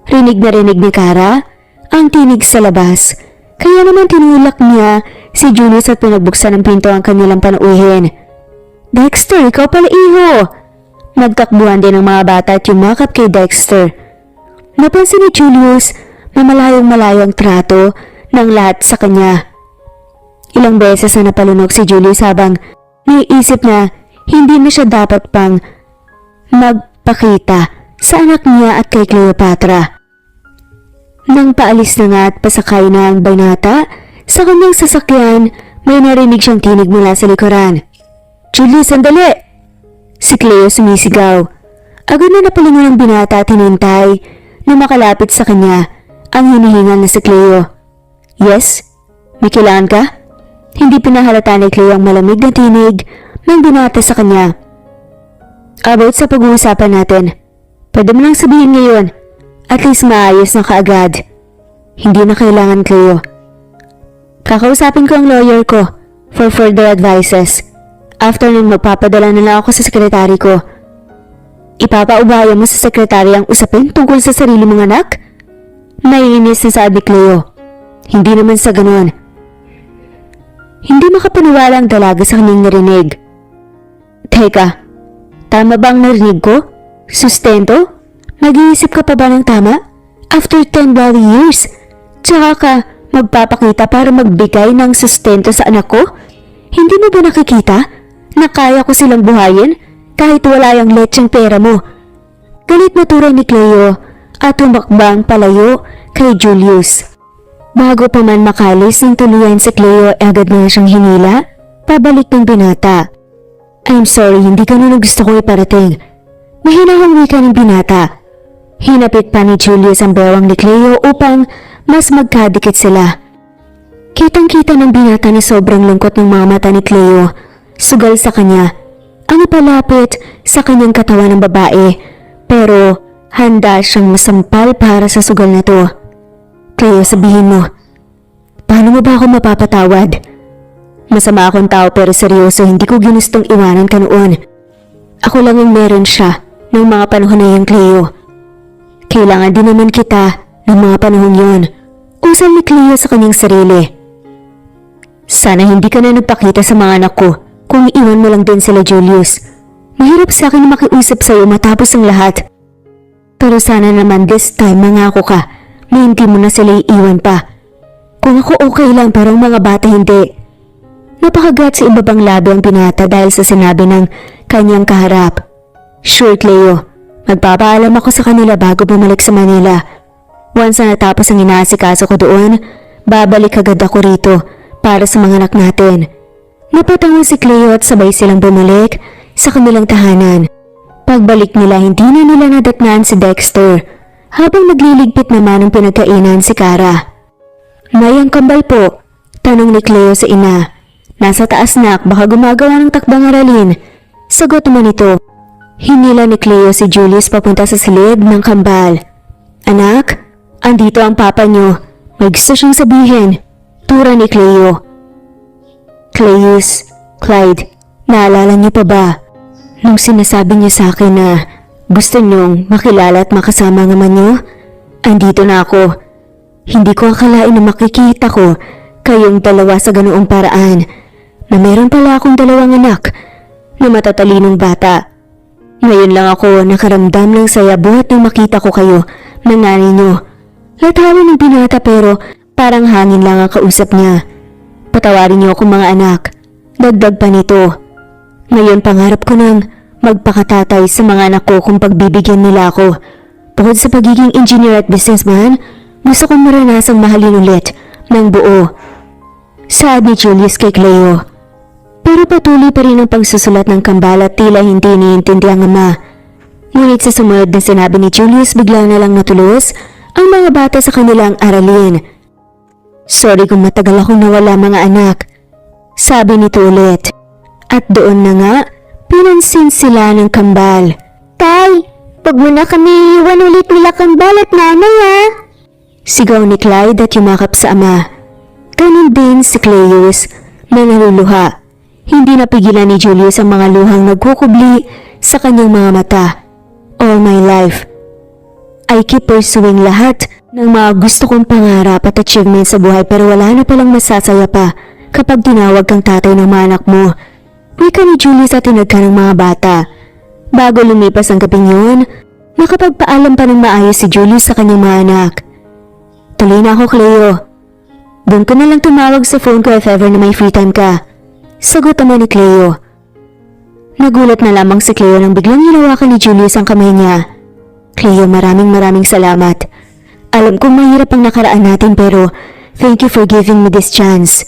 Rinig na rinig ni Kara ang tinig sa labas. Kaya naman tinulak niya si Julius at pinagbuksan ng pinto ang kanilang panuuhin. Dexter, ikaw pala iho! Nagtakbuhan din ang mga bata at yumakap kay Dexter. Napansin ni Julius na malayong-malayo ang trato ng lahat sa kanya. Ilang beses na napalunok si Julius habang naiisip na hindi na siya dapat pang magpakita sa anak niya at kay Cleopatra. Nang paalis na nga at pasakay na ang binata sa kanyang sasakyan, may narinig siyang tinig mula sa likuran. Julius, sandali! Si Cleo sumisigaw. Agad na napalingon ang binata at hinintay na makalapit sa kanya ang hinihingal na si Cleo. Yes? May kailangan ka? Hindi pinahalata ni Cleo ang malamig na tinig ng binata sa kanya. About sa pag-uusapan natin. Pwede mo lang sabihin ngayon. At least maayos na kaagad. Hindi na kailangan, Cleo. Kakausapin ko ang lawyer ko for further advices. After nun magpapadala na lang ako sa sekretary ko. Ipapaubaya mo sa sekretary ang usapin tungkol sa sarili mong anak? Naiinis na sabi Cleo. Hindi naman sa ganon. Hindi makapaniwala ang dalaga sa kanyang narinig. Teka, tama ba ang narinig ko? Sustento? Nag-iisip ka pa ba ng tama? After 10 bloody years? Tsaka ka magpapakita para magbigay ng sustento sa anak ko? Hindi mo ba nakikita na kaya ko silang buhayin kahit wala yung lecheng pera mo? Galit na turay ni Cleo at tumakbang palayo kay Julius. Bago pa man makalis ng tuluyan si Cleo, agad na siyang hinila pabalik ng binata. I'm sorry, hindi ganun ang gusto ko iparating. Mahinahong wika ng binata. Hinapit pa ni Julius ang bewang ni Cleo upang mas magkadikit sila. Kitang-kita ng binata na sobrang lungkot ng mga mata ni Cleo. Sugal sa kanya ang ipalapit sa kanyang katawan ng babae, pero handa siyang masampal para sa sugal na to. Cleo, sabihin mo, paano mo ba ako mapapatawad? Masama akong tao pero seryoso, hindi ko ginustong iwanan ka noon. Ako lang ang meron siya ng mga panahon na yung Cleo. Kailangan din naman kita ng mga panahon yon. Usal ni Cleo sa kanyang sarili. Sana hindi ka na nagpakita sa mga anak ko kung iwan mo lang din sila, Julius. Mahirap sa akin na makiusap sa'yo matapos ang lahat. Pero sana naman this time mangako ka na hindi mo na sila iiwan pa. Kung ako okay lang pero ang mga bata hindi. Napakagat sa ibabang labi ang binata dahil sa sinabi ng kanyang kaharap. Sure, Cleo, magpapaalam ako sa kanila bago bumalik sa Manila. Once na natapos ang inaasikaso ko doon, babalik agad ako rito para sa mga anak natin. Napatango si Cleo at sabay silang bumalik sa kanilang tahanan. Pagbalik nila, hindi na nila nadatnan si Dexter habang nagliligpit naman ang pinagkainan si Cara. May ang kambal po, tanong ni Cleo sa ina. Nasa taas nak, baka gumagawa ng takbang aralin. Sagot naman ito. Hinila ni Cleo si Julius papunta sa silid ng kambal. Anak, andito ang papa niyo. May gusto siyang sabihin. Tura ni Cleo. Cleus, Clyde, naalala niyo pa ba? Nung sinasabi niya sa akin na gusto niyong makilala at makasama ang ama niyo? Andito na ako. Hindi ko akalain na makikita ko kayong dalawa sa ganoong paraan. Na meron pala akong dalawang anak na matatalinong bata. Ngayon lang ako nakaramdam ng saya buhat nang makita ko kayo ng nanay niyo. Latawa ng binata pero parang hangin lang ang kausap niya. Patawarin niyo akong mga anak. Dagdag pa nito. Ngayon pangarap ko nang magpakatatay sa mga anak ko kung pagbibigyan nila ako. Bukod sa pagiging engineer at businessman, gusto kong maranasang mahalin ulit ng buo. Saad ni Julius kay Cleo. Pero patuloy pa rin ang pagsusulat ng kambal at tila hindi niintindi ang ama. Ngunit sa sumunod na sinabi ni Julius, bigla na lang natulos ang mga bata sa kanilang aralin. Sorry kung matagal akong nawala mga anak, sabi nito ulit. At doon na nga, pinansin sila ng kambal. Tay, wag mo na kami iwan ulit nila kambal at nanay Sigaw ni Clyde at yumakap sa ama. Ganun din si Cleus na naluluha. Hindi napigilan ni Julius ang mga luhang nagkukubli sa kanyang mga mata. All my life, I keep pursuing lahat ng mga gusto kong pangarap at achievements sa buhay pero wala na palang masasaya pa kapag tinawag kang tatay ng mga anak mo. Wika ni Julius at tinagka ng mga bata. Bago lumipas ang gabing yun, nakapagpaalam pa ng maayos si Julius sa kanyang mga anak. Tuloy na ako, Cleo. Doon ko na lang tumawag sa phone ko if ever na may free time ka. Sagot naman ni Cleo. Nagulat na lamang si Cleo nang biglang hinawakan ni Julius ang kamay niya. Cleo, maraming salamat. Alam kong mahirap ang nakaraan natin pero thank you for giving me this chance.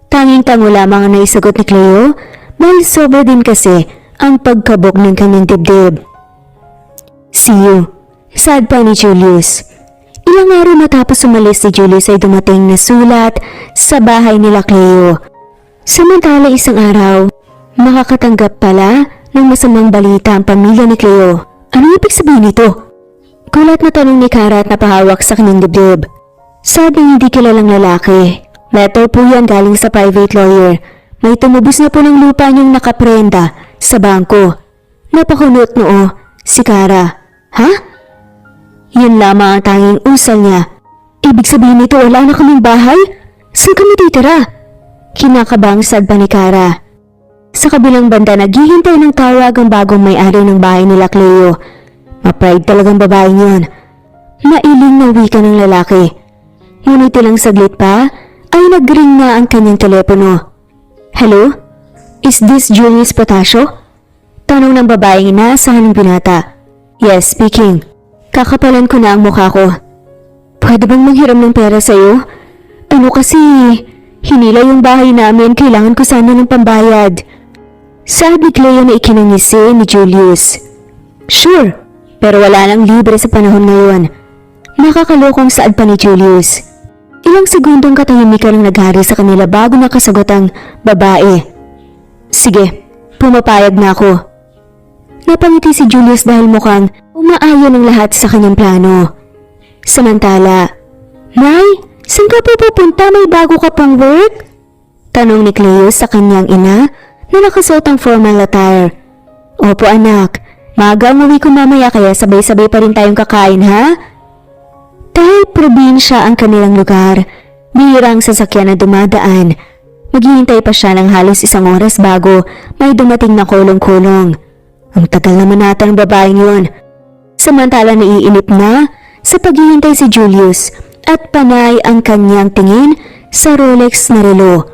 Tanging-tango lamang ang naisagot ni Cleo dahil sobra din kasi ang pagkabog ng kanyang dibdib. See you, sad pa ni Julius. Ilang araw matapos umalis si Julius ay dumating na sulat sa bahay nila Cleo. Samantala isang araw, makakatanggap pala ng masamang balita ang pamilya ni Cleo. Ano ibig sabihin nito? Gulat na tanong ni Cara at napahawak sa kanyang dibdib. Sabi hindi kilalang lalaki. Letter po yan galing sa private lawyer. May tumubos na po ng lupa niyong nakaprenda sa bangko. Napakunot noo si Cara. Ha? Yun lamang ang tanging usal niya. Ibig sabihin nito wala na kaming bahay? Saan kami titira? Kinakabang sagba ni Cara. Sa kabilang banda naghihintay ng tawag ang bagong may-ari ng bahay nila Cleo. Ma-pride talagang babae niyon. Mailing na wika ng lalaki. Ngunit ilang saglit pa ay nag-ring na ang kanyang telepono. Hello? Is this Julius Potasio? Tanong ng babaeng inaasahan ng binata. Yes, speaking. Kakapalan ko na ang mukha ko. Pwede bang manghiram ng pera sa'yo? Ano kasi, hinila yung bahay namin, kailangan ko sana ng pambayad. Sabi ni Cleo na ikinangisi ni Julius. Sure, pero wala nang libre sa panahon ngayon. Nakakalokong saad pa ni Julius. Ilang segundong katahimikan ang naghari sa kanila bago nakasagot ang babae. Sige, pumapayag na ako. Napangiti si Julius dahil mukhang umaayon ang lahat sa kanyang plano. Samantala, Nay, saan ka po pupunta? May bago ka pang work? Tanong ni Cleo sa kanyang ina na nakasuot ang formal attire. Opo anak, maaga ang uwi ko mamaya kaya sabay-sabay pa rin tayong kakain ha? Dahil probinsya ang kanilang lugar, bihirang sasakyan na dumadaan. Maghihintay pa siya ng halos 1 oras bago may dumating na kolong-kolong. Ang tagal naman nata ng babaeng yun. Samantala naiinip na sa paghihintay si Julius at panay ang kanyang tingin sa Rolex na relo.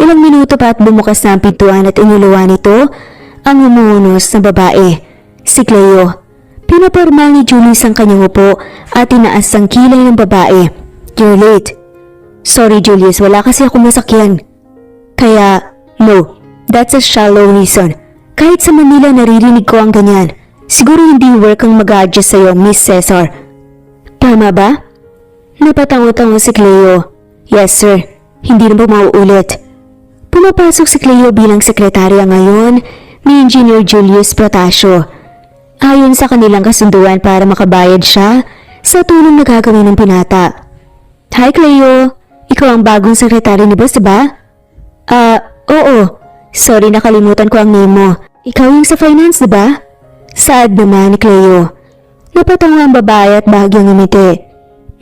Ilang minuto pa at bumukas na ang pintuan at inuluan nito ang umuunos na babae, si Cleo. Pinapormal ni Julius ang kanyang upo at tinaas ang kilay ng babae. You're late. Sorry Julius, wala kasi akong masakyan. Kaya, no, that's a shallow reason. Kahit sa Manila naririnig ko ang ganyan. Siguro hindi work ang mag-a-adjust sa'yo, Miss Cesar. Tama ba? Napatango-tango si Cleo. Yes sir, hindi na po mauulit. Pumapasok si Cleo bilang sekretarya ngayon ni Engineer Julius Potasio. Ayon sa kanilang kasunduan para makabayad siya sa tulong na gagawin ng binata. Hi Cleo, ikaw ang bagong sekretary ni boss ba? Oo. Sorry nakalimutan ko ang name mo. Ikaw yung sa finance diba? Saad naman ni Cleo. Napatango ang babae at bahagyang ngumiti.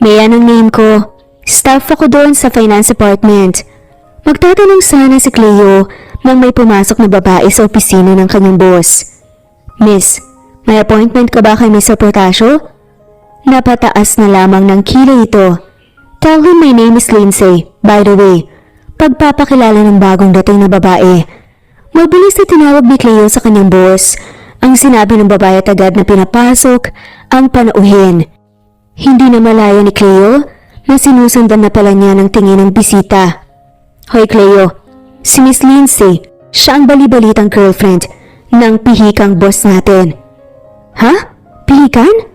Mayan ang name ko. Staff ako doon sa finance department. Magtatanong sana si Cleo nang may pumasok na babae sa opisina ng kanyang boss. Miss, may appointment ka ba kay Mr. Potasio? Napataas na lamang ng kilay ito. Tell him my name is Lindsay, by the way. Pagpapakilala ng bagong dating na babae. Mabilis na tinawag ni Cleo sa kanyang boss. Ang sinabi ng babae at agad na pinapasok ang panauhin. Hindi na malaya ni Cleo na sinusundan na pala niya ng tingin ng bisita. Hoy Cleo, si Miss Lindsay, siya ang balibalitang girlfriend ng pihikang boss natin. Ha? Pihikan?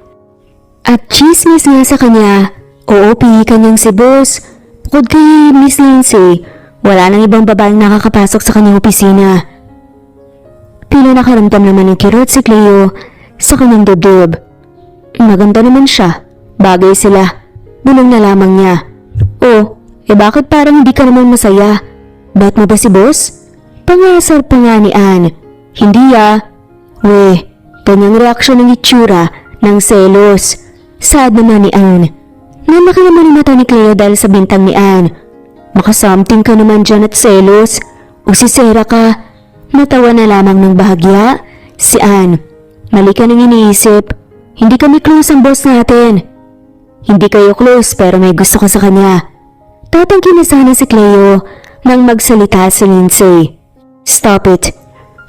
At chismis nga sa kanya, oo pihikan niyang si boss. Bukod kay Miss Lindsay, wala nang ibang babaeng nakakapasok sa kanyang opisina. Tila nakaramdam naman ng kirot si Cleo sa kanyang dibdib. Maganda naman siya. Bagay sila. Bulong na lamang niya. Oh, bakit parang hindi ka naman masaya? Bet mo ba si boss? Pangasar pa nga ni Ann. Hindi Weh, ganyang reaksyon ng itsura ng selos. Sad naman ni Ann. Nanaki naman ang mata ni Cleo dahil sa bintang ni Ann. Makasamting ka naman dyan at selos. O sisera ka. Natawa na lamang ng bahagya si Ann. Mali ka nang iniisip. Hindi kami close ang boss natin. Hindi kayo close pero may gusto ka sa kanya. Tatanggi na sana si Cleo nang magsalita si Lindsay. Stop it.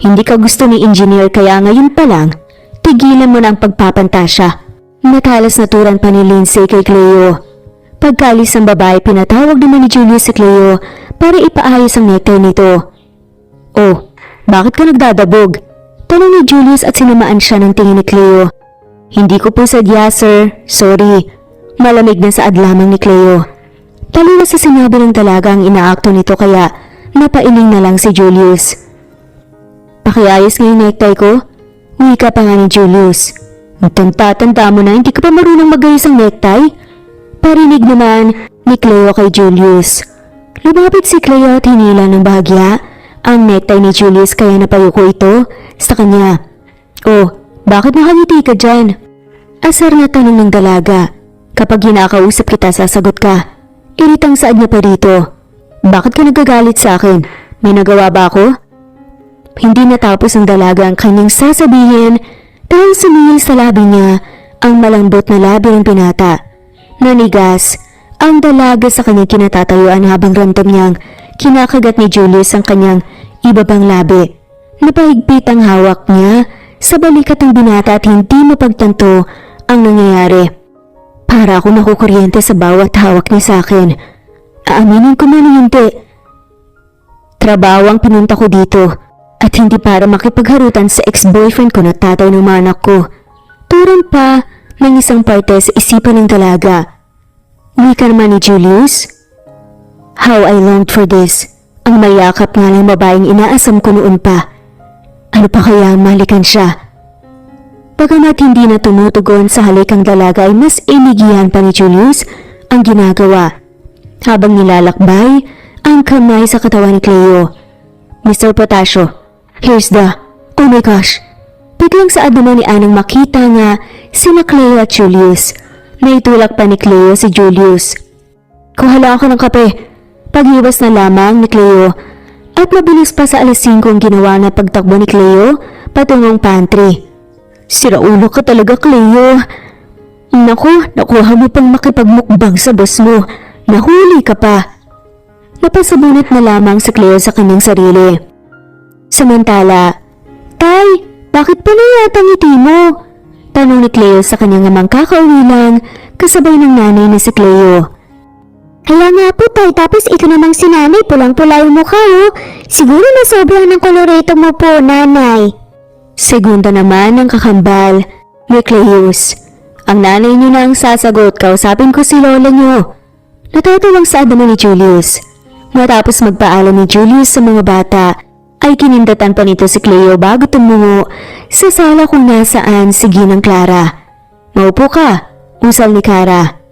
Hindi ka gusto ni engineer kaya ngayon pa lang, tigilan mo na ang pagpapantasya. Matalas na turan pa ni Lindsay kay Cleo. Pagkalis ng babae, pinatawag naman ni Julius si Cleo para ipaayos ang necktie nito. Oh, bakit ka nagdadabog? Tanong ni Julius at sinamaan siya ng tingin ni Cleo. Hindi ko po sadya sir, sorry. Malamig na saad lamang ni Cleo. Taliwas sa sinabi ng dalaga ang inaakto nito kaya napailing na lang si Julius. Pakiayos nga yung necktie ko? Wika pa nga ni Julius. Ang tanda mo na hindi ka pa marunong magayos ang necktie? Parinig naman ni Cleo kay Julius. Lumapit si Cleo at hinila ng bahagya ang necktie ni Julius kaya napayuko ito sa kanya. Oh, bakit nakangiti ka dyan? Asar na tanong ng dalaga. Kapag hinakausap kita sasagot ka. Iritang saad niya pa rito. Bakit ka nagagalit sa akin? May nagawa ba ako? Hindi natapos ng dalaga ang kanyang sasabihin dahil sumingil sa labi niya ang malambot na labi ng binata. Nanigas ang dalaga sa kanyang kinatatayuan habang ramdam niyang kinakagat ni Julius ang kanyang ibabang labi. Napahigpit ang hawak niya sa balikat ng binata at hindi mapagtanto ang nangyayari. Para ako nakukuryente sa bawat hawak niya sa akin. Aaminin ko man o hindi. Trabaho ang pinunta ko dito at hindi para makipagharutan sa ex-boyfriend ko na tatay ng mga anak ko. Turan pa ng isang parte sa isipan ng dalaga. Wika naman ni Julius. How I longed for this. Ang mayakap nga ng babaeng inaasam ko noon pa. Ano pa kaya ang malikan siya? Bagamat hindi na tumutugon sa halik ang dalaga ay mas inigihan pa ni Julius ang ginagawa. Habang nilalakbay ang kamay sa katawan ni Cleo. Mr. Potasio, here's the... Oh my gosh! Biglang saad naman ni Anang makita nga sina Cleo at Julius. Naitulak pa ni Cleo si Julius. Kuhala ako ng kape. Pag-iwas na lamang ni Cleo at mabilis pa sa alas 5 ang ginawa na pagtakbo ni Cleo patungong pantry. Siraulo ka talaga, Cleo. Naku, nakuha mo pang makipagmukbang sa boss mo. Nahuli ka pa. Napasabunot na lamang si Cleo sa kanyang sarili. Samantala, Tay, bakit pa nayata ngiti mo? Tanong ni Cleo sa kanyang amang kakauwi lang kasabay ng nanay ni si Cleo. Kaya nga po tay, tapos ito namang si nanay, pulang-pula yung mukha oh. Siguro nasobrahan ng koloreto mo po, nanay. Segunda naman ang kakambal ni Cleus. Ang nanay niyo na ang sasagot, kausapin ko si lola niyo. Natutulong sa naman ni Julius. Matapos magpaalam ni Julius sa mga bata, ay kinindatan pa nito si Cleo bago tumungo sa sala kung nasaan si Ginang Clara. Maupo ka, usal ni Cara.